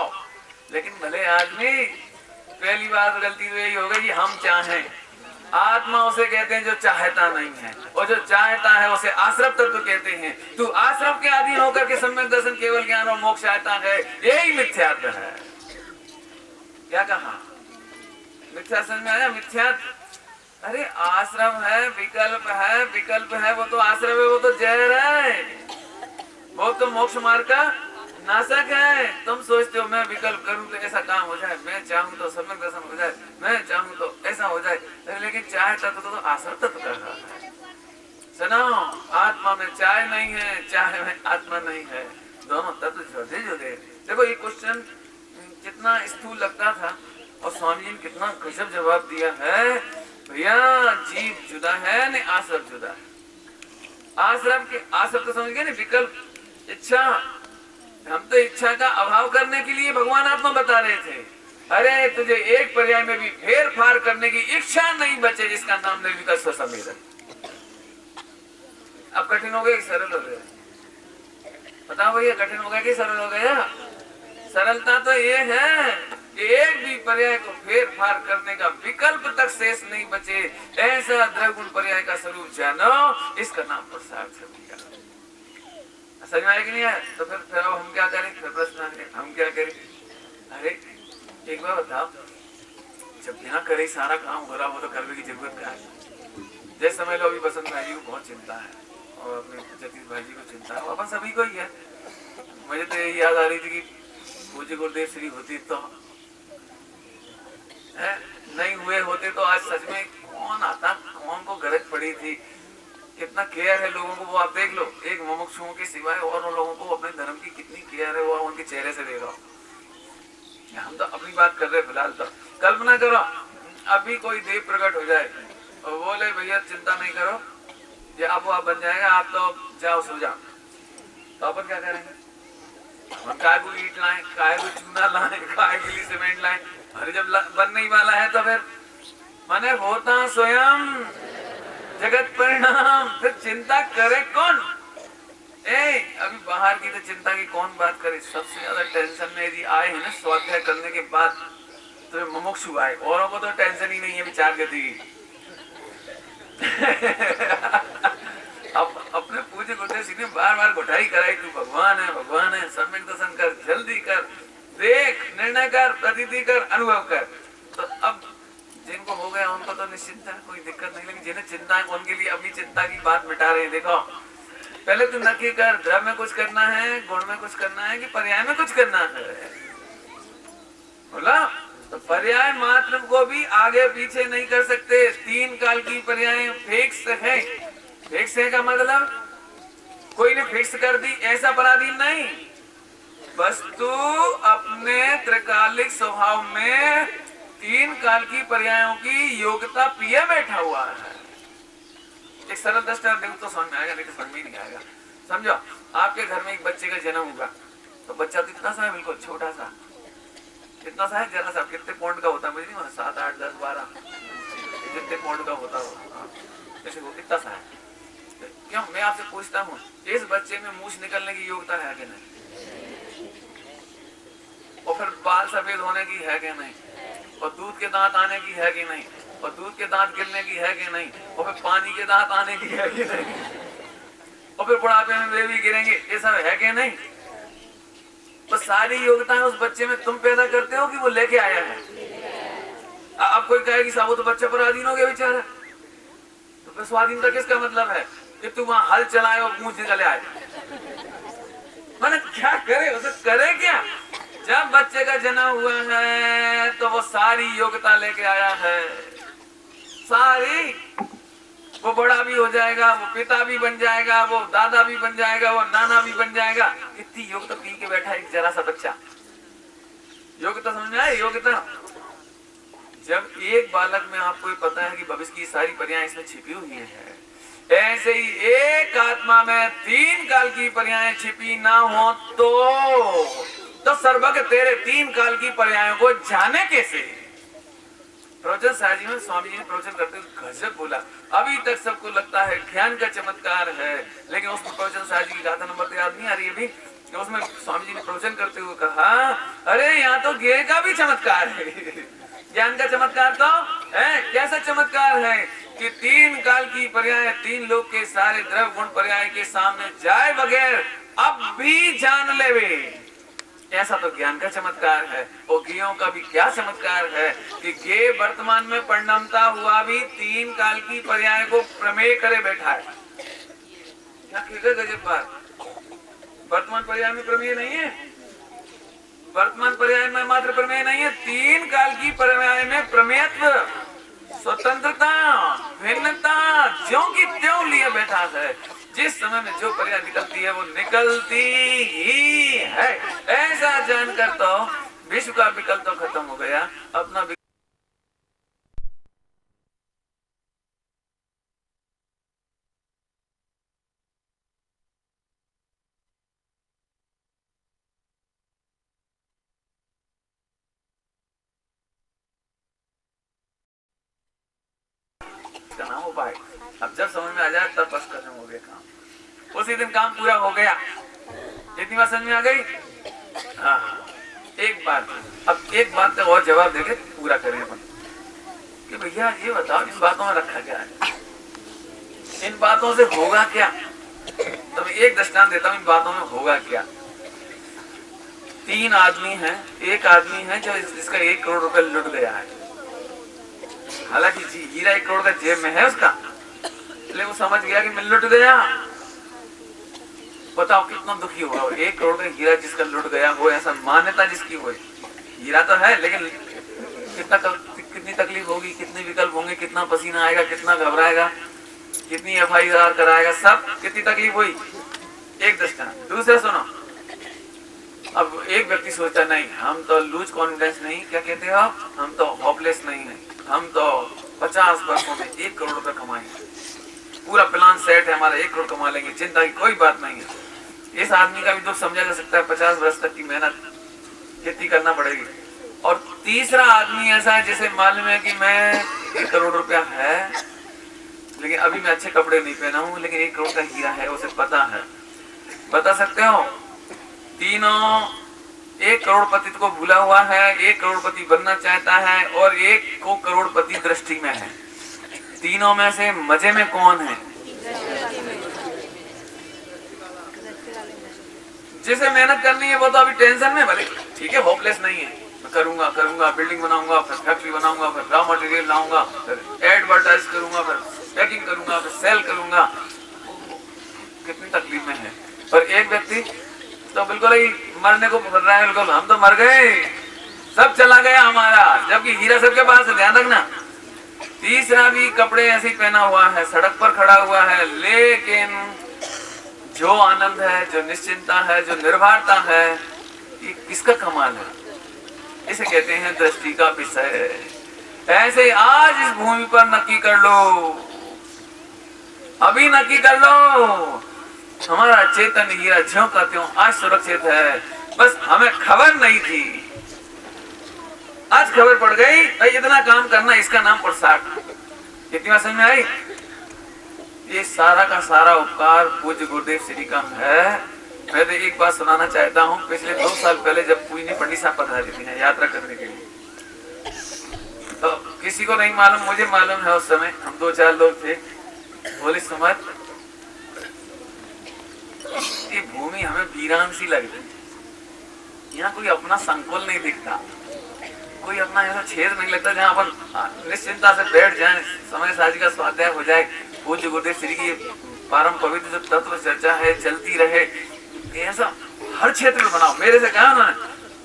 [SPEAKER 4] लेकिन भले आदमी पहली बार गलती तो यही हो गई, हम चाहें। आत्मा उसे कहते हैं जो चाहता नहीं है, और जो चाहता है उसे आश्रव तत्व कहते हैं। तू आश्रव के अधीन होकर के सम्यक दर्शन, केवल ज्ञान और मोक्ष चाहता है, यही मिथ्यात्व है। क्या कहा? मिथ्या समझ में आया? मिथ्यात्व। अरे आश्रम है, विकल्प है, विकल्प है, वो तो आश्रम है, वो तो जहर है, वो तो मोक्ष मार्ग का नाशक है। तुम सोचते हो मैं विकल्प करूं तो ऐसा काम हो जाए, मैं चाहूं तो सम्यक दर्शन हो जाए, मैं चाहूं तो ऐसा हो जाए, लेकिन चाहे तत्व तो आश्रम तत्व कर रहा है। सुनो, आत्मा में चाय नहीं है, चाय में आत्मा नहीं है, दोनों तत्व जुड़े जुड़े। देखो ये क्वेश्चन कितना स्थूल लगता था, और स्वामी जी ने कितना गजब जवाब दिया है। भैया जीव जुदा है न आश्रम जुदा है। आश्रम के आश्रम तो समझ गए ना, विकल्प, इच्छा। हम तो इच्छा का अभाव करने के लिए भगवान आत्मा बता रहे थे। अरे तुझे एक पर्याय में भी फेर फार करने की इच्छा नहीं बचे, जिसका नाम निर्विकल्प स्वसंवेदन। अब कठिन हो गया, सरल हो गया? बताओ भैया, कठिन हो गया कि सरल हो गया? सरलता तो ये है कि एक भी पर्याय को फेर फार करने का विकल्प तक शेष नहीं बचे, ऐसा द्रगुण पर्याय का स्वरूप जानो, इसका नाम पुरुषार्थ है। समझ में आया कि नहीं है? तो फिर अब हम क्या करें? फिर प्रश्न है, हम क्या करें? अरे एक बार बताओ, जब बिना करे सारा काम हो रहा हो तो करने की जरूरत क्या है? जैसे समझ लो अभी बसंत भाई जी को बहुत चिंता है, और अपने जतीश भाई जी को चिंता है, अपन सभी को ही है। मुझे तो यही याद आ रही थी कि पूज्य गुरुदेव श्री होती तो नहीं हुए होते तो आज सच में कौन आता, कौन को गरज पड़ी थी। कितना केयर है लोगों को, वो आप देख लो। एक मुमुक्षुओं के सिवाय और उन लोगों को अपने धर्म की कितनी केयर है, वो उनके चेहरे से देख रहा हूँ। हम तो अपनी बात कर रहे फिलहाल। तो कल्पना करो अभी कोई देव प्रकट हो जाए और बोले भैया चिंता नहीं करो, ये आप बन जाएगा, आप तो जाओ सो जाओ, तो अपन क्या करेंगे? हम काय को ईट लाए, काय को चूना लाए, काय के लिए सीमेंट लाए। अरे जब बनने ही वाला है तो फिर माने होता स्वयं जगत परिणाम, फिर चिंता करे कौन? अभी बाहर की तो चिंता की कौन बात करे? सबसे ज्यादा टेंशन में यदि आए हैं ना स्वाध्याय करने के बाद, तो मुमुक्षु आए, औरों को तो टेंशन ही नहीं है विचार गति की। अब अपने पूज्य गुरुदेव जी ने बार बार घुटाई कराई, तू भगवान है, सम्यक दर्शन कर, जल्दी कर, देख, निर्णय कर, प्रतीति कर, अनुभव कर। तो अब जिनको हो गया उनको तो निश्चिंत है, कोई दिक्कत नहीं, लेकिन जिन्हें चिंता है उनके लिए अपनी चिंता की बात मिटा रहे हैं। देखो पहले तो नक्की कर, द्रव्य में कुछ करना है, गुण में कुछ करना है, कि पर्याय में कुछ करना है? बोला तो पर्याय मात्र को भी आगे पीछे नहीं कर सकते। 3 काल की पर्याय फिक्स है। फिक्स है का मतलब कोई ने फिक्स कर दी ऐसा पराधीन नहीं। वस्तु अपने त्रिकालिक स्वभाव में 3 काल की पर्यायों की योग्यता पिए बैठा हुआ है। एक सरल दृष्टांत देखो तो समझ में आएगा, नहीं तो समझ में नहीं आएगा। समझो, आपके घर में एक बच्चे का जन्म हुआ, तो बच्चा तो इतना सा है, बिल्कुल छोटा सा, इतना सा है, जरा सा। कितने पौंड का होता है मुझे नहीं मालूम, 7, 8, 10, 12 जितने पौंड का होता हो, जैसे वो इतना सा है। क्यों, मैं आपसे पूछता हूँ, इस बच्चे में मूछ निकलने की योग्यता है कि नहीं? और फिर बाल सफेद होने की है कि नहीं? और दूध के दांत आने की है कि नहीं? और दूध के दांत गिरने की है कि नहीं? और फिर पानी के दांत आने की है कि नहीं? और फिर बुढ़ापे में वे भी गिरेंगे, ये सब है कि नहीं? तो सारी योग्यताएं उस बच्चे में तुम पैदा करते हो कि वो लेके आया है? अब कोई कहे कि साहब वो तो बच्चा पराधीन हो गया बेचारा, तो फिर स्वाधीनता किसका मतलब है कि तुम वहां हल चलाए और मुंह निकले आए? मैंने क्या करे, उसे करे क्या? जब बच्चे का जन्म हुआ है तो वो सारी योग्यता लेके आया है, सारी। वो बड़ा भी हो जाएगा, वो पिता भी बन जाएगा, वो दादा भी बन जाएगा, वो नाना भी बन जाएगा। इतनी योग्यता पी के बैठा एक जरा सा बच्चा। योग्यता समझ में आए? योग्यता जब एक बालक में आपको पता है कि भविष्य की सारी पर्याय इसमें छिपी हुई है, ऐसे ही एक आत्मा में 3 काल की पर्याय छिपी ना हो तो सर्वज्ञ तेरे 3 काल की पर्यायों को जाने कैसे? प्रवचन साजी में स्वामी जी ने प्रवचन करते हुए गजब बोला। अभी तक सबको लगता है ज्ञान का चमत्कार है, लेकिन उसमें प्रवचन साजी की गाथा नंबर तो याद नहीं आ रही है अभी। उसमें स्वामी जी ने प्रवचन करते हुए कहा, अरे यहाँ तो ज्ञान का भी चमत्कार है। ज्ञान का चमत्कार तो है। कैसा चमत्कार है कि 3 काल की पर्याय 3 लोक के सारे द्रव्य गुण पर्याय के सामने जाए बगैर अब भी जान लेवे। ऐसा तो ज्ञान का चमत्कार है। और ज्ञों का भी क्या चमत्कार है कि ज्ञ वर्तमान में परिणमता हुआ भी 3 काल की पर्याय को प्रमेय करे बैठा है। क्या गजब बात। वर्तमान पर्याय में प्रमेय नहीं है, वर्तमान पर्याय में मात्र प्रमेय नहीं है, 3 काल की पर्याय में प्रमेयत्व, स्वतंत्रता, भिन्नता ज्यों की त्यों लिए बैठा है। जिस समय में जो पर्याय निकलती है वो निकलती ही है। ऐसा जानकर तो विश्व का विकल्प तो खत्म हो गया, अपना नाम हो पाए। अब जब समझ में आ जाए तब बस खत्म हो गया काम। उसी दिन काम पूरा हो गया। इतनी बात समझ में आ गई? हाँ। एक बात, अब एक बात का और जवाब देके पूरा करें अपन कि भैया ये बताओ इन बातों में रखा क्या है, इन बातों से होगा क्या? तो मैं एक दृष्टांत देता हूँ इन बातों में होगा क्या। 3 आदमी हैं, एक आदमी है जो जिसका 1 करोड़ रुपए लुट गया है। हालांकि हीरा 1 करोड़ का जेब में है उसका, लेकिन वो समझ गया कि मैं लुट गया। बताओ कितना दुखी होगा। 1 करोड़ का हीरा जिसका लुट गया हो, ऐसा मान्यता जिसकी हो, हीरा तो है लेकिन कितनी तकलीफ होगी, कितने विकल्प होंगे, कितना पसीना आएगा, कितना घबराएगा, कितनी FIR कराएगा, सब कितनी तकलीफ हुई। एक दृष्टांत। दूसरा सुनो, अब एक व्यक्ति सोचता नहीं हम तो लूज कॉन्फिडेंस नहीं, क्या कहते हो आप, हम तो होपलेस नहीं है, हम तो 50 वर्षों में 1 करोड़ रुपए कमाएंगे, पूरा प्लान सेट है हमारा, 1 करोड़ कमा लेंगे, चिंता की कोई बात नहीं है। इस आदमी का भी दुख समझा जा सकता है, 50 वर्ष तक की मेहनत कितनी करना पड़ेगी। और तीसरा आदमी ऐसा है जिसे मालूम है कि मैं 1 करोड़ रुपया है लेकिन अभी मैं अच्छे कपड़े नहीं पहना हूँ, लेकिन 1 करोड़ का हीरा है, उसे पता है। बता सकते हो तीनों 1 करोड़पति को भूला हुआ है, 1 करोड़पति बनना चाहता है और 1 को करोड़पति दृष्टि में है। तीनों में से मजे में कौन है? जिसे मेहनत करनी है वो तो अभी टेंशन में, भले ठीक है होपलेस नहीं है, मैं करूंगा बिल्डिंग बनाऊंगा, फिर फैक्ट्री बनाऊंगा, फिर रॉ मटेरियल लाऊंगा, फिर एडवर्टाइज करूंगा, फिर पैकिंग करूंगा, फिर सेल करूंगा, कितनी तकलीफ में है। पर एक व्यक्ति तो बिल्कुल ही मरने को भर रहा है, बिल्कुल हम तो मर गए, सब चला गया हमारा, जबकि हीरा सबके पास है, ध्यान रखना। तीसरा भी कपड़े ऐसे ही पहना हुआ है, सड़क पर खड़ा हुआ है, लेकिन जो आनंद है, जो निश्चिंतता है, जो निर्भरता है, ये किसका कमाल है? इसे कहते हैं दृष्टि का विषय। ऐसे आज इस भूमि पर नक्की कर लो, अभी नक्की कर लो, हमारा चेतन हीरा ज्यों का त्यों आज सुरक्षित है। बस हमें खबर नहीं थी, आज खबर पड़ गई। भाई इतना काम करना, इसका नाम पुरुषार्थ। कितनी बात समझ में आई? ये सारा का सारा उपकार पूज्य गुरुदेव श्री का है। मैं तो एक बात सुनाना चाहता हूँ। पिछले 2 साल पहले जब पूजनी पंडित साहब पधारे थे यात्रा करने के लिए, तो किसी को नहीं मालूम, मुझे मालूम है। उस समय हम 2-4 लोग थे। बोले सुमत, ये भूमि हमें वीरान सी लगती, यहाँ कोई अपना संकुल नहीं दिखता, कोई अपना ऐसा क्षेत्र नहीं लगता जहाँ अपन निश्चिंता से बैठ जाएं, समय साजी का स्वाध्याय हो जाए, पूज्य गुरुदेव श्री की परम पवित्र जो तत्व चर्चा है चलती रहे। ऐसा हर क्षेत्र में बनाओ। मेरे से कहा उन्होंने,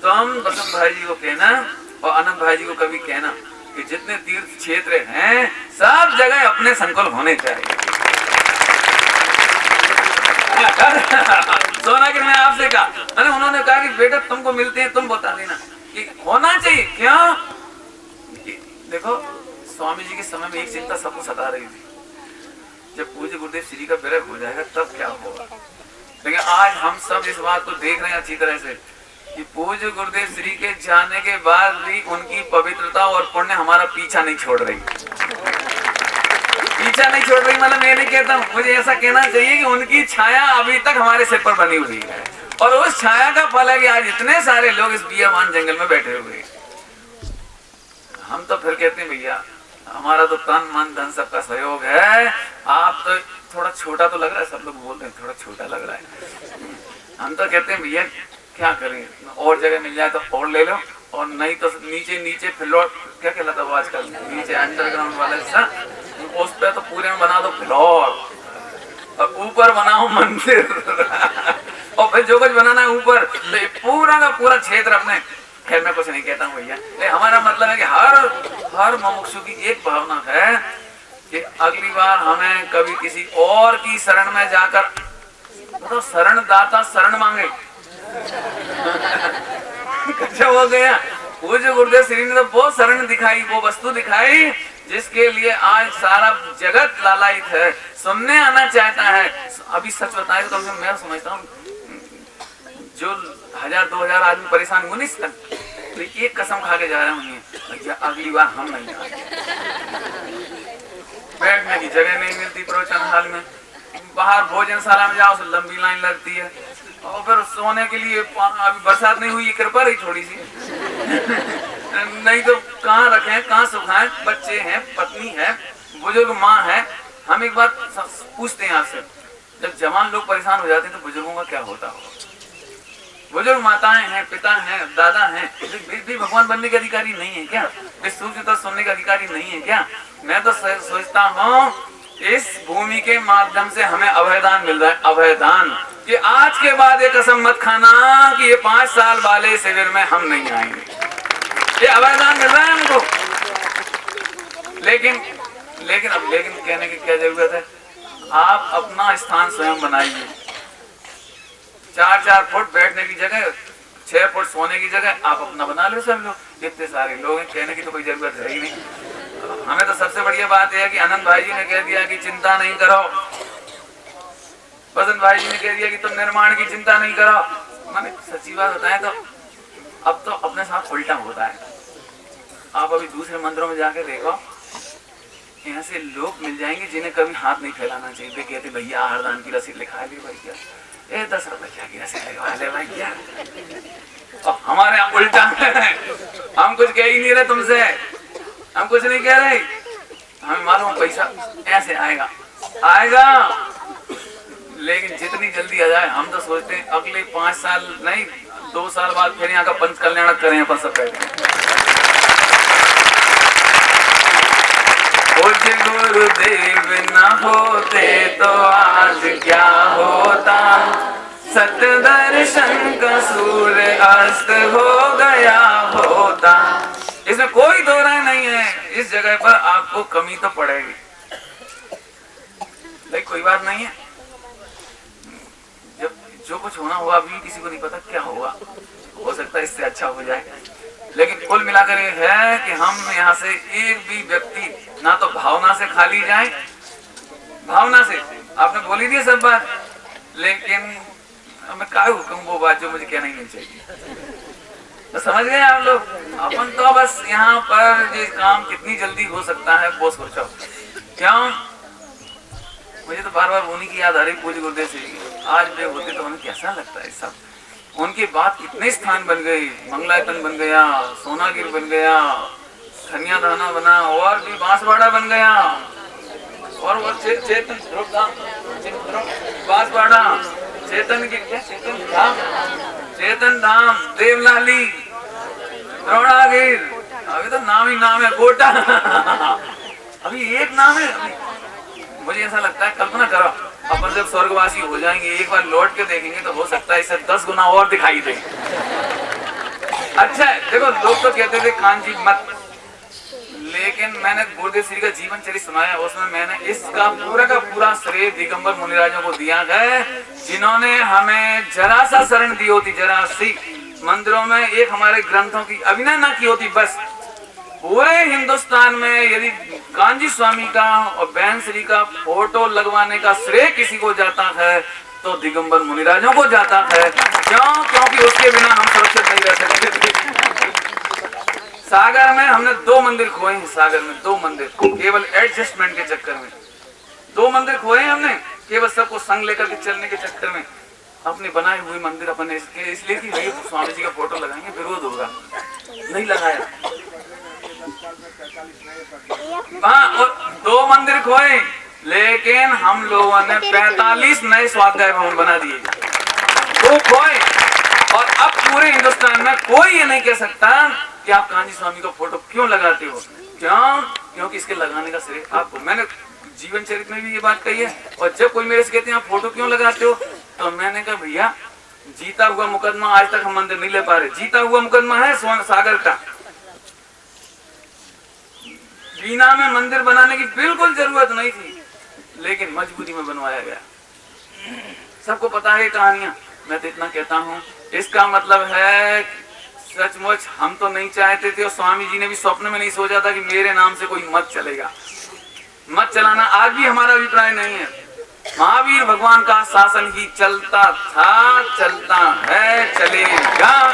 [SPEAKER 4] तो हम बसंत भाई जी को कहना और आनंद भाई जी को कभी कहना कि जितने तीर्थ क्षेत्र हैं सब जगह अपने संकुल होने चाहिए। सोनागिर में आपसे कहा, मैंने उन्होंने कहा कि बेटा तुमको मिलते हैं, तुम बता देना कि होना चाहिए। क्यों? देखो स्वामी जी के समय में एक चिंता सबको सता रही थी, जब पूज्य गुरुदेव श्री का विरह हो जाएगा तब क्या होगा। लेकिन आज हम सब इस बात को देख रहे हैं अच्छी तरह से कि पूज्य गुरुदेव श्री के जाने के बाद भी उनकी पवित्रता और पुण्य हमारा पीछा नहीं छोड़ रही। पीछा नहीं छोड़ रही मतलब मैं नहीं कहता, मुझे ऐसा कहना चाहिए कि उनकी छाया अभी तक हमारे सिर पर बनी हुई है। और उस छाया का फल है कि आज इतने सारे लोग इस बियावान जंगल में बैठे हुए। हम तो फिर कहते हैं भैया हमारा तो तन मन धन सबका सहयोग है। आप तो थोड़ा छोटा तो लग रहा है, सब लोग बोलते हैं थोड़ा छोटा लग रहा है। हम तो कहते हैं भैया क्या करें, और जगह मिल जाए तो और ले लो, और नहीं तो नीचे नीचे फ्लोर क्या कहलाता है आजकल, नीचे अंडरग्राउंड वाला हिस्सा, उस पे तो पूरे में बना दो फ्लोर और ऊपर बनाओ मंदिर और फिर जो कुछ बनाना है ऊपर, तो ये पूरा का पूरा क्षेत्र अपने। खैर मैं कुछ नहीं कहता हूँ भैया, हमारा मतलब है कि हर मुमुक्षु की एक भावना है कि अगली बार हमें कभी किसी और की शरण में जाकर, मतलब शरण दाता शरण मांगे अच्छा हो गया। पूज्य गुरुदेव श्री ने तो बहुत शरण दिखाई, वो वस्तु दिखाई जिसके लिए आज सारा जगत लालायित है, सुनने आना चाहता है। अभी सच बताए तो मैं समझता हूँ जो 1000-2000 आदमी परेशान हुए नहीं, तो एक कसम खा के जा रहे होंगे अगली बार हम नहीं आएंगे। बैठने की जगह नहीं मिलती प्रवचन हाल में, बाहर भोजनशाला में जाओ तो लंबी लाइन लगती है, और फिर सोने के लिए अभी बरसात नहीं हुई, कृपा रही थोड़ी सी नहीं तो कहाँ रखें, कहाँ सुखाएं, बच्चे हैं, पत्नी है, बुजुर्ग माँ है। हम एक बात पूछते हैं आपसे, जब जवान लोग परेशान हो जाते हैं तो बुजुर्गों का क्या होता होगा? बुजुर्ग माताएं हैं, पिता हैं, दादा हैं, भी भगवान बनने के अधिकारी नहीं है क्या? सूक्ष्मता सुनने के अधिकारी नहीं है क्या? मैं तो सोचता हूँ इस भूमि के माध्यम से हमें अभयदान मिल रहा है, अभयदान कि आज के बाद ये कसम मत खाना कि ये 5 साल वाले शिविर में हम नहीं आएंगे। ये अभयदान मिल रहा है हमको। लेकिन कहने की क्या जरूरत है? आप अपना स्थान स्वयं बनाइए। 4-4 फुट बैठने की जगह, 6 फुट सोने की जगह आप अपना बना लो। सब लोग इतने सारे लोग हैं, कहने की तो कोई जरूरत है ही नहीं। हमें तो सबसे बढ़िया बात यह है कि आनंद भाई जी ने कह दिया कि चिंता नहीं करो, बसंत भाई जी ने कह दिया कि तुम निर्माण की चिंता नहीं करो। मैंने सच्ची बात बताएं तो अब तो अपने साथ उल्टा होता है। आप अभी दूसरे मंदिरों में जाके देखो, यहाँ से लोग मिल जाएंगे जिन्हें कभी हाथ नहीं फैलाना चाहिए। वे कहते भैया आहारदान की रसीद लिखा ली भैया, 10 रुपए की रसीद लिखवा ले भैया। और हमारे यहाँ उल्टा है, हम कुछ कह ही नहीं रहे तुमसे, हम कुछ नहीं कह रहे, हमें मालूम पैसा ऐसे आएगा, लेकिन जितनी जल्दी आ जाए। हम तो सोचते हैं अगले 5 साल नहीं 2 साल बाद फिर यहाँ का पंच कल्याण करें अपन सब बैठे। गुरुदेव न होते तो आज क्या होता, सत्य दर्शन का सूर्य अस्त हो गया होता। इसमें कोई दो राय नहीं है, इस जगह पर आपको कमी तो पड़ेगी, लेकिन कोई बात नहीं है। जब जो कुछ होना होगा अभी किसी को नहीं पता क्या होगा, हो सकता है इससे अच्छा हो जाए, लेकिन कुल मिलाकर ये है कि हम यहाँ से एक भी व्यक्ति ना तो भावना से खाली जाए, भावना से आपने बोली थी सब बात, लेकिन मैं क्या कहूँ वो बात जो मुझे कहना ही नहीं चाहिए। तो समझ गए आप लोग, अपन तो बस यहाँ पर ये काम कितनी जल्दी हो सकता है वो सोचो। क्यों मुझे तो बार बार उन्हीं की याद आ रही, पूज्य गुरुदेव से आज वे होते तो उन्हें कैसा लगता है सब, उनकी बात कितने स्थान बन गई, मंगलायतन बन गया, सोनागिर बन गया, खनिया दाना बना, और भी बांसवाड़ा बन गया, और वो चेतन बांसवाड़ा, चेतन की क्या चेतन धाम, देवलाली, द्रोणागिर, अभी तो नाम ही नाम है, कोटा अभी एक नाम है। अभी मुझे ऐसा लगता है, कल्पना करो अपन जब स्वर्गवासी हो जाएंगे एक बार लौट के देखेंगे तो हो सकता है इससे 10 गुना और दिखाई दे। अच्छा है, देखो लोग तो कहते थे कांजी मत, लेकिन मैंने गुरुदेव श्री का जीवन चरित्र सुनाया, उसमें मैंने इसका पूरा का पूरा श्रेय दिगंबर मुनिराजों को दिया है, जिन्होंने हमें जरा सा शरण दी होती, जरा सी मंदिरों में एक हमारे ग्रंथों की अभिनय ना की होती, बस पूरे हिंदुस्तान में यदि कांजी स्वामी का और बहन श्री का फोटो लगवाने का श्रेय किसी को जाता है तो दिगंबर मुनिराजों को जाता है। क्यों? क्योंकि उसके बिना हम सुरक्षित नहीं रह सकते। सागर में हमने 2 मंदिर खोए हैं, सागर में 2 मंदिर, केवल एडजस्टमेंट के चक्कर में 2 मंदिर खोए हैं हमने, केवल सबको संग लेकर के चलने के चक्कर में। अपने बनाए हुए मंदिर अपने इसलिए कि भाई स्वामी जी का फोटो लगाएंगे विरोध होगा, नहीं लगाया। हाँ, और 2 मंदिर खोए, लेकिन हम लोगों ने 45 नए स्वाध्याय भवन बना दिए, वो खोए। और अब पूरे हिंदुस्तान में कोई ये नहीं कह सकता कि आप कांजी स्वामी का फोटो क्यों लगाते हो। क्यों? क्योंकि इसके लगाने का श्रेय आपको। मैंने जीवन चरित्र में भी ये बात कही है, और जब कोई मेरे से कहते हैं आप फोटो क्यों लगाते हो, तो मैंने कहा भैया जीता हुआ मुकदमा आज तक हम मंदिर नहीं ले पा रहे। जीता हुआ मुकदमा है सागर का, बीना में मंदिर बनाने की बिल्कुल जरूरत नहीं थी, लेकिन मजबूरी में बनवाया गया। सबको पता है कहानियां, मैं तो इतना कहता हूँ, इसका मतलब है सचमुच हम तो नहीं चाहते थे, और स्वामी जी ने भी स्वप्न में नहीं सोचा था कि मेरे नाम से कोई मत चलेगा। मत चलाना आज भी हमारा अभिप्राय नहीं है। महावीर भगवान का शासन ही चलता था, चलता है, चलेगा।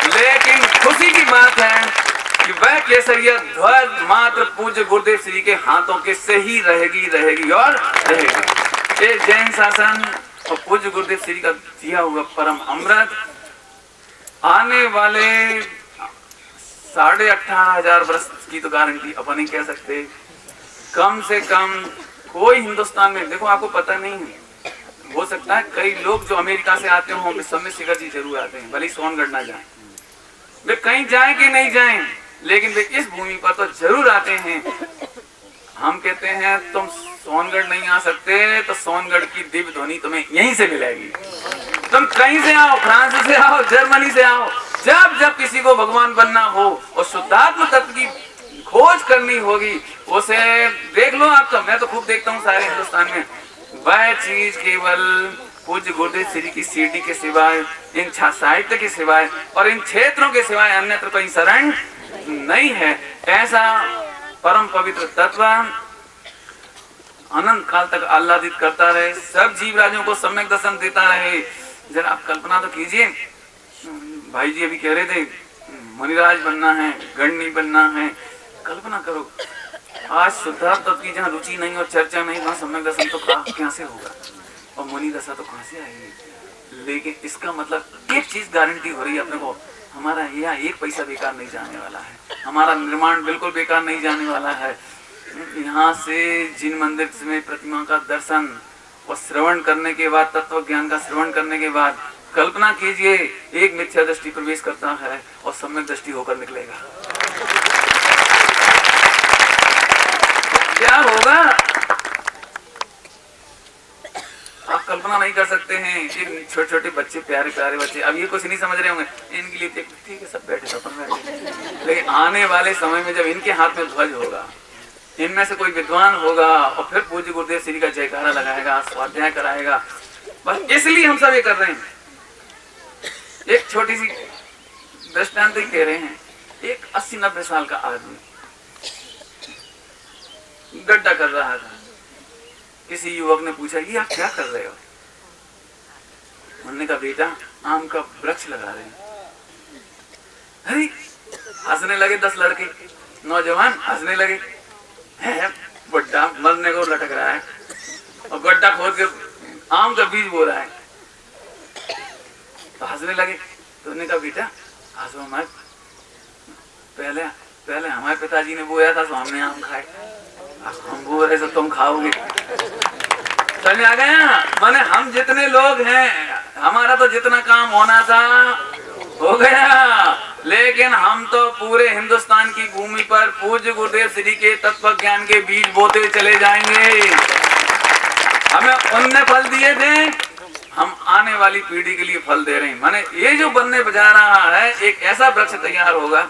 [SPEAKER 4] लेकिन खुशी की बात है कि वह केसरिया ध्वज मात्र पूज्य गुरुदेव श्री के हाथों के से ही रहेगी, रहेगी और रहेगी। ये जैन शासन और पूज्य गुरुदेव श्री का दिया हुआ परम अमृत आने वाले 18,500 वर्ष की तो गारंटी अपन नहीं कह सकते, कम से कम कोई हिंदुस्तान में, देखो आपको पता नहीं है, हो सकता है कई लोग जो अमेरिका से आते हों विश्वनाथ शिखर जी जरूर आते हैं, भले सोनगढ़ ना जाएं, वे कहीं जाएं कि नहीं जाएं, लेकिन वे इस भूमि पर तो जरूर आते हैं। हम कहते हैं तुम सोनगढ़ नहीं आ सकते तो सोनगढ़ की दिव्य ध्वनि तुम्हें यहीं से मिलेगी। तुम कहीं से आओ, फ्रांस से आओ, जर्मनी से आओ, जब जब किसी को भगवान बनना हो और शुद्धात्म तत्व की खोज करनी होगी, उसे देख लो आप। तो मैं तो खूब देखता हूँ सारे हिंदुस्तान में, वह चीज केवल पूज्य गुरुदेव श्री की सीढ़ी के सिवाय, इन साहित्य के सिवाय और इन क्षेत्रों के सिवाय अन्यत्र कोई शरण नहीं है। ऐसा परम पवित्र तत्व अनंत काल तक आह्लादित करता रहे, सब जीव राजों को सम्यक दर्शन देता रहे। जरा आप कल्पना तो कीजिए, भाई जी अभी कह रहे थे मुनिराज बनना है, गणनी बनना है। कल्पना करो आज शुद्धात्म तत्व की जहाँ रुचि नहीं और चर्चा नहीं, वहाँ सम्यक दर्शन तो क्या से होगा, और मुनि दशा तो कहाँ से आएगी। लेकिन इसका मतलब एक चीज गारंटी हो रही है अपने को, हमारा यहाँ 1 पैसा बेकार नहीं जाने वाला है, हमारा निर्माण बिल्कुल बेकार नहीं जाने वाला है। यहाँ से जिन मंदिर में प्रतिमा का दर्शन और श्रवण करने के बाद, तत्व ज्ञान का श्रवण करने के बाद, कल्पना कीजिए एक मिथ्या दृष्टि प्रवेश करता है और सम्यक दृष्टि होकर निकलेगा, क्या होगा। आप कल्पना नहीं कर सकते हैं। इन छोटे छोटे बच्चे, प्यारे प्यारे बच्चे, अब ये कुछ नहीं समझ रहे होंगे, इनके लिए ठीक है सब बैठे, अपन बैठे, लेकिन आने वाले समय में जब इनके हाथ में ध्वज होगा, इनमें से कोई विद्वान होगा और फिर पूज्य गुरुदेव श्री का जयकारा लगाएगा, स्वाध्याय कराएगा, बस इसलिए हम सब ये कर रहे हैं। एक छोटी सी दृष्टांत ही कह रहे हैं। एक 80-90 साल का आदमी गड्ढा कर रहा था। किसी युवक ने पूछा, ये आप क्या कर रहे हो? उन्होंने कहा, बेटा आम का वृक्ष लगा रहे हैं। अरे हंसने लगे 10 लड़के, नौजवान हंसने लगे। बुड्ढा मरने को लटक रहा है और गड्ढा खोद के आम का बीज बो रहा है, तो हंसने लगे। तो उन्होंने कहा, बेटा हंसो मत, पहले हमारे पिताजी ने बोया था तो हमने आम खाए, हम बो रहे तो तुम खाओगे। समझ आ गया? माने हम जितने लोग हैं, हमारा तो जितना काम होना था हो गया, लेकिन हम तो पूरे हिंदुस्तान की भूमि पर पूज्य गुरुदेव श्री के तत्व ज्ञान के बीज बोते चले जाएंगे। हमें उनने फल दिए थे, हम आने वाली पीढ़ी के लिए फल दे रहे हैं। माने ये जो बनने बजा रहा है, एक ऐसा वृक्ष तैयार होगा,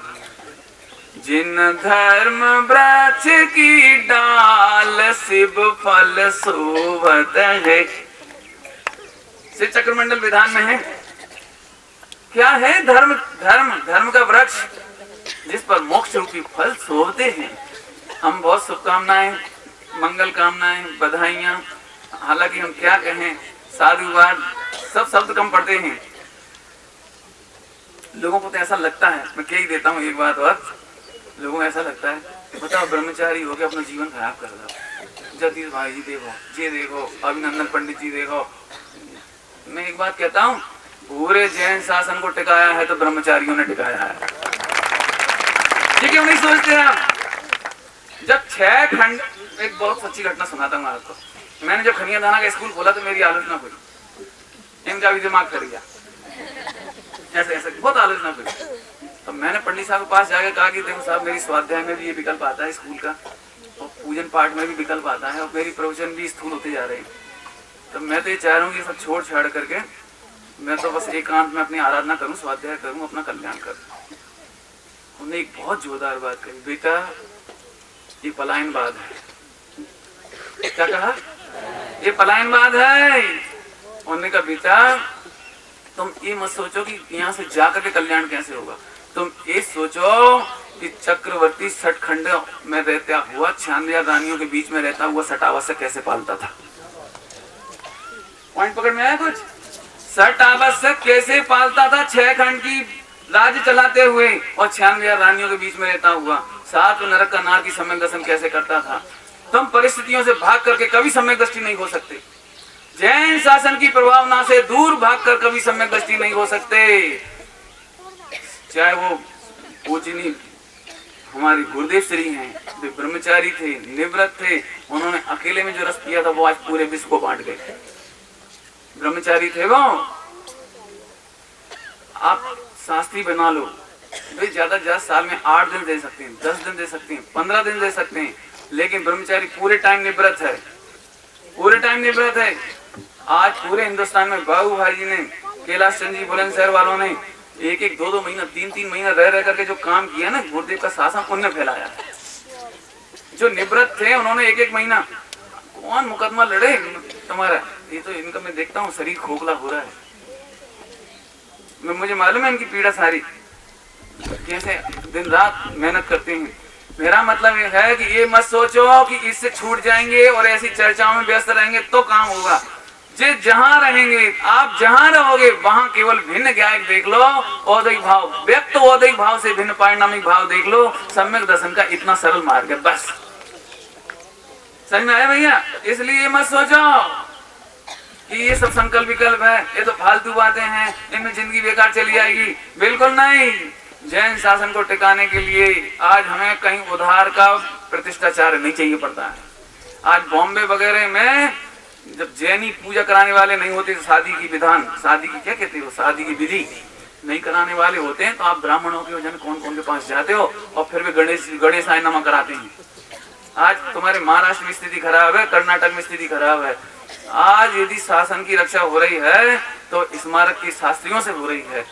[SPEAKER 4] जिन धर्म वृक्ष की डाल शिव फल शोभत है। श्री चक्रमंडल विधान में है, क्या है? धर्म का वृक्ष जिस पर मोक्ष रूपी फल शोभते हैं। हम बहुत शुभकामनाएं, मंगल कामनाएं, बधाइयां, हालांकि हम क्या कहें, साधुवाद, सब शब्द कम पढ़ते हैं। लोगों को तो ऐसा लगता है, मैं कह ही देता हूँ एक बात और, लोगों को ऐसा लगता है, बताओ ब्रह्मचारी हो के अपना जीवन खराब कर दो। जगदीश भाई जी देखो, ये देखो, अभिनंदन पंडित जी देखो। मैं एक बात कहता हूँ, पूरे जैन शासन को टिकाया है तो ब्रह्मचारियों ने टिकाया है। ये क्यों नहीं सोचते आप? जब 6 खंड, एक बहुत सच्ची घटना सुनाता हूँ आपको। मैंने जब खनिया दाना का स्कूल खोला तो मेरी आलोचना हुई, इनका भी दिमाग कर गया, ऐसे ऐसे बहुत आलोचना हुई। तो मैंने पंडित साहब के पास जाकर कहा कि देखो साहब, मेरी स्वाध्याय में भी ये विकल्प आता है स्कूल का, और पूजन पाठ में भी विकल्प आता है, और मेरी प्रवचन भी स्थूल होते जा रहे हैं। तो मैं तो ये चाह रहा हूँ, ये सब छोड़ छाड़ करके मैं तो बस एकांत में अपनी आराधना करूँ, स्वाध्याय करूँ, अपना कल्याण करूँ। उन्होंने एक बहुत जोरदार बात कही, बेटा ये पलायनवाद है। क्या कहा? ये पलायनवाद है। उन्होंने कहा, बेटा तुम ये मत सोचो कि यहाँ से जाकर के कल्याण कैसे होगा, तुम ये सोचो कि चक्रवर्ती सटखंड में रहता हुआ 96 रानियों के बीच में रहता हुआ सटावस्य कैसे पालता था। पॉइंट पकड़ में आया कुछ? सटावस्य कैसे पालता था 6 खंड की राज्य चलाते हुए, और 96 रानियों के बीच में रहता हुआ 7 नरक का नार की सम्यक दर्शन कैसे करता था। तुम परिस्थितियों से भाग करके कभी सम्यक दृष्टि नहीं हो सकते, जैन शासन की प्रभावना से दूर भागकर कभी सम्यक दृष्टि नहीं हो सकते। चाहे वो पूजनी हमारी गुरुदेव श्री हैं, वे ब्रह्मचारी थे, निवृत्त थे, उन्होंने अकेले में जो रस पिया था वो आज पूरे विश्व को बांट गए। ब्रह्मचारी थे वो। आप शास्त्री बना लो, वे ज्यादा से ज्यादा साल में 8 दिन दे सकते हैं, 10 दिन दे सकते हैं, 15 दिन दे सकते हैं, लेकिन ब्रह्मचारी पूरे टाइम निवृत्त है, पूरे टाइम निवृत्त है। आज पूरे हिंदुस्तान में बाबू भाई जी ने, कैलाश चंद्र जी बुलंदशहर वालों ने 1-1, 2-2 महीना, 3-3 महीना रह करके जो काम किया ना, गुरुदेव का शासन उनने फैलाया। जो निवृत्त थे उन्होंने 1-1 महीना, कौन मुकदमा लड़े तुम्हारा, ये तो इनका मैं देखता हूँ शरीर खोखला हो रहा है। मुझे मालूम है इनकी पीड़ा सारी, कैसे दिन रात मेहनत करते हैं। मेरा मतलब ये है कि ये मत सोचो कि इससे छूट जाएंगे और ऐसी चर्चाओं में व्यस्त रहेंगे तो काम होगा। जिस जहां रहेंगे, आप जहां रहोगे वहां केवल भिन्न ज्ञायक देख लो, औदैहिक भाव, व्यक्त औदैहिक भाव से भिन्न पारिणामिक भाव देख लो, सम्यक दर्शन का इतना सरल मार्ग है। बस समझ में आया भैया? इसलिए ये मत सोचो कि ये सब संकल्प विकल्प है, ये तो फालतू बातें हैं, इनमें जिंदगी बेकार चली जाएगी। बिल्कुल नहीं। जैन शासन को टिकाने के लिए आज हमें कहीं उधार का प्रतिष्ठाचार नहीं चाहिए पड़ता है। आज बॉम्बे वगैरह में जब जैनी पूजा कराने वाले नहीं होते, शादी की विधान, शादी की क्या कहते हो, शादी की विधि नहीं कराने वाले होते हैं, तो आप ब्राह्मणों के जन कौन कौन के पास जाते हो और फिर वे गणेशाय नमः कराते हैं। आज तुम्हारे महाराष्ट्र में स्थिति खराब है, कर्नाटक में स्थिति खराब है। आज यदि शासन की रक्षा हो रही है तो स्मारक की शास्त्रियों से हो रही है,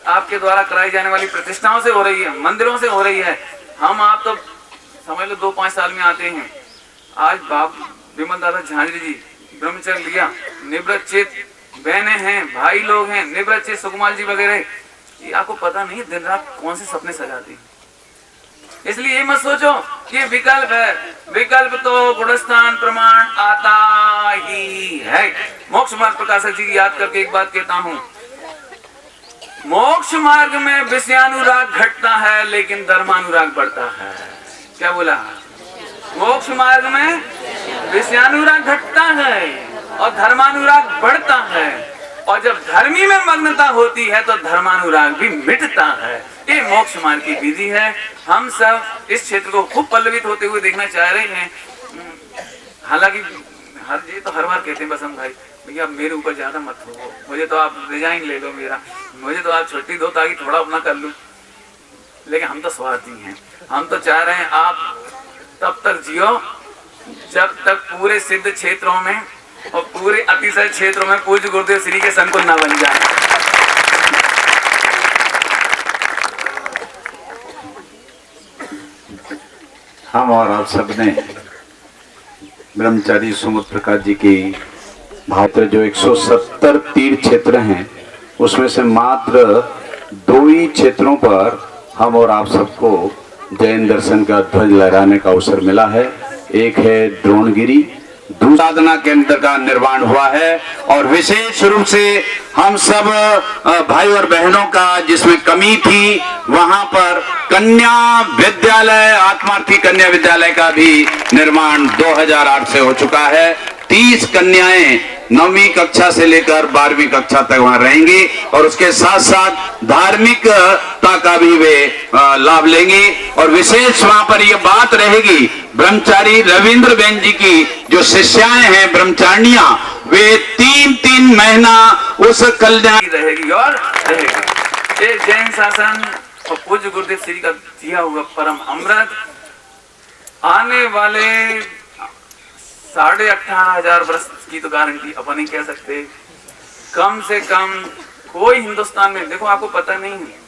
[SPEAKER 4] आपके द्वारा कराई जाने वाली प्रतिष्ठाओं से हो रही है, मंदिरों से हो रही है। हम आप तो समझ लो 2-5 साल में आते हैं। आज बाप विमल दादा झांझरी जी ब्रह्मचर्य लिया, निवृत्त बहने हैं, भाई लोग हैं, निवृत्त सुकुमार जी वगैरह, ये आपको पता नहीं दिन रात कौन से सपने सजाती। इसलिए ये मत सोचो कि विकल्प है, विकल्प तो गुणस्थान प्रमाण आता ही है। मोक्ष मार्ग प्रकाशक जी की याद करके एक बात कहता हूं, मोक्ष मार्ग में विषयानुराग घटता है लेकिन धर्मानुराग बढ़ता है। क्या बोला? मोक्ष मार्ग में विषयानुराग घटता है और धर्मानुराग बढ़ता है, और जब धर्मी में मग्नता होती है तो धर्मानुराग भी मिटता है। ये मोक्ष मार्ग की विधि है। हम सब इस क्षेत्र को खूब पल्लवित होते हुए देखना चाह रहे हैं। हालांकि ये तो हर बार कहते हैं बसंत भाई, भैया मेरे ऊपर ज्यादा मत हो, मुझे तो आप डिजाइन ले लो मेरा, मुझे तो आप छुट्टी दो ताकि थोड़ा अपना कर लूं। लेकिन हम तो स्वार्थी हैं, हम तो चाह रहे हैं आप तब तक जियो जब तक पूरे सिद्ध क्षेत्रों में और पूरे अतिशय क्षेत्रों में पूज्य गुरुदेव श्री के संकुल न बन जाए।
[SPEAKER 5] हम और आप सबने ब्रह्मचारी सुमुद प्रकाश जी की भात्र जो 170 तीर्थ क्षेत्र हैं उसमें से मात्र 2 ही क्षेत्रों पर हम और आप सबको जैन दर्शन का ध्वज लहराने का अवसर मिला है। एक है द्रोणगिरी, साधना केंद्र का निर्माण हुआ है, और विशेष रूप से हम सब भाई और बहनों का जिसमें कमी थी वहां पर कन्या विद्यालय, आत्मार्थी कन्या विद्यालय का भी निर्माण 2008 से हो चुका है। 30 कन्याएं 9वीं कक्षा से लेकर 12वीं कक्षा तक वहां रहेंगी और उसके साथ साथ धार्मिकता का भी वे लाभ लेंगी। और विशेष वहां पर यह बात रहेगी, ब्रह्मचारी रविंद्र बेन जी की जो शिष्याएं हैं ब्रह्मचारिणियां, वे 3-3 महीना उस कल्याण
[SPEAKER 4] रहेगी और रहेगी। ये जैन शासन और पूज्य गुरुदेव श्री का दिया हुआ परम अमृत आने वाले 18,500 वर्ष की तो गारंटी अपन नहीं कह सकते। कम से कम कोई हिंदुस्तान में, देखो आपको पता नहीं है,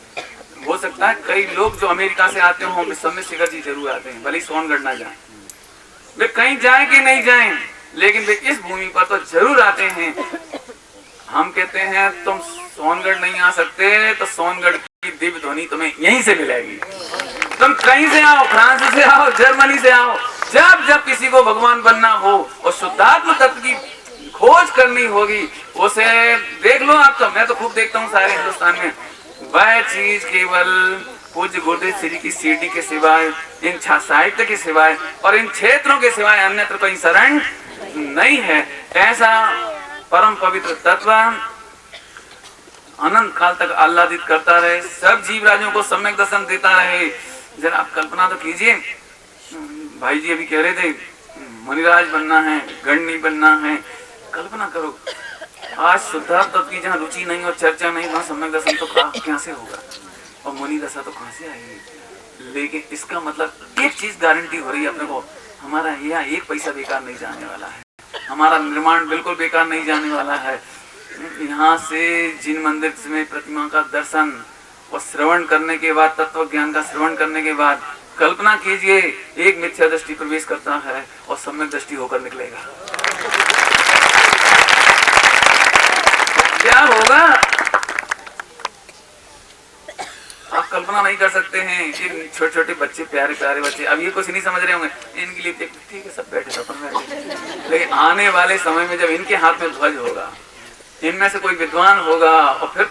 [SPEAKER 4] हो सकता है कई लोग जो अमेरिका से आते हो विश्वम्भर शिखर जी जरूर आते हैं, भले सोनगढ़ ना जाए, वे कहीं जाए कि नहीं जाए, लेकिन वे इस भूमि पर तो जरूर आते हैं। हम कहते हैं तुम सोनगढ़ नहीं आ सकते तो सोनगढ़ की दिव्य ध्वनि तुम्हें यहीं से मिलेगी। तुम कहीं से आओ, फ्रांस से आओ, जर्मनी से आओ, जब जब किसी को भगवान बनना हो और शुद्धात्म तत्व की खोज करनी होगी, उसे देख लो आप। तो मैं तो खूब देखता हूँ सारे हिंदुस्तान में, वह चीज केवल पूज्य गुरुदेव श्री की सीढ़ी के सिवाय, इन साहित्य के सिवाय और इन क्षेत्रों के सिवाय अन्यत्र कोई शरण नहीं है। ऐसा परम पवित्र तत्व अनंत काल तक आह्लादित करता रहे, सब जीव राजों को सम्यक दर्शन देता रहे। जरा आप कल्पना तो कीजिए, भाई जी अभी कह रहे थे मुनिराज बनना है, गणनी बनना है। कल्पना करो आज शुद्धात्म तत्व की जहाँ रुचि नहीं और चर्चा नहीं, वहाँ सम्यक दर्शन तो क्या से होगा और मुनि दशा तो कहाँ से आएगी। लेकिन इसका मतलब एक चीज गारंटी हो रही है अपने को, हमारा यहाँ 1 पैसा बेकार नहीं जाने वाला है, हमारा निर्माण बिल्कुल बेकार नहीं जाने वाला है। यहाँ से जिन मंदिर में प्रतिमा का दर्शन और श्रवण करने के बाद, तत्व ज्ञान का श्रवण करने के बाद, कल्पना कीजिए एक मिथ्या दृष्टि प्रवेश करता है और सम्यक दृष्टि होकर निकलेगा, क्या होगा आप कल्पना नहीं कर सकते हैं। ये छोटे छोटे बच्चे, प्यारे प्यारे बच्चे, अब ये कुछ नहीं समझ रहे होंगे, इनके लिए ठीक है सब बैठे अपन बैठे, लेकिन आने वाले समय में जब इनके हाथ में ध्वज होगा, इनमें से कोई विद्वान होगा और फिर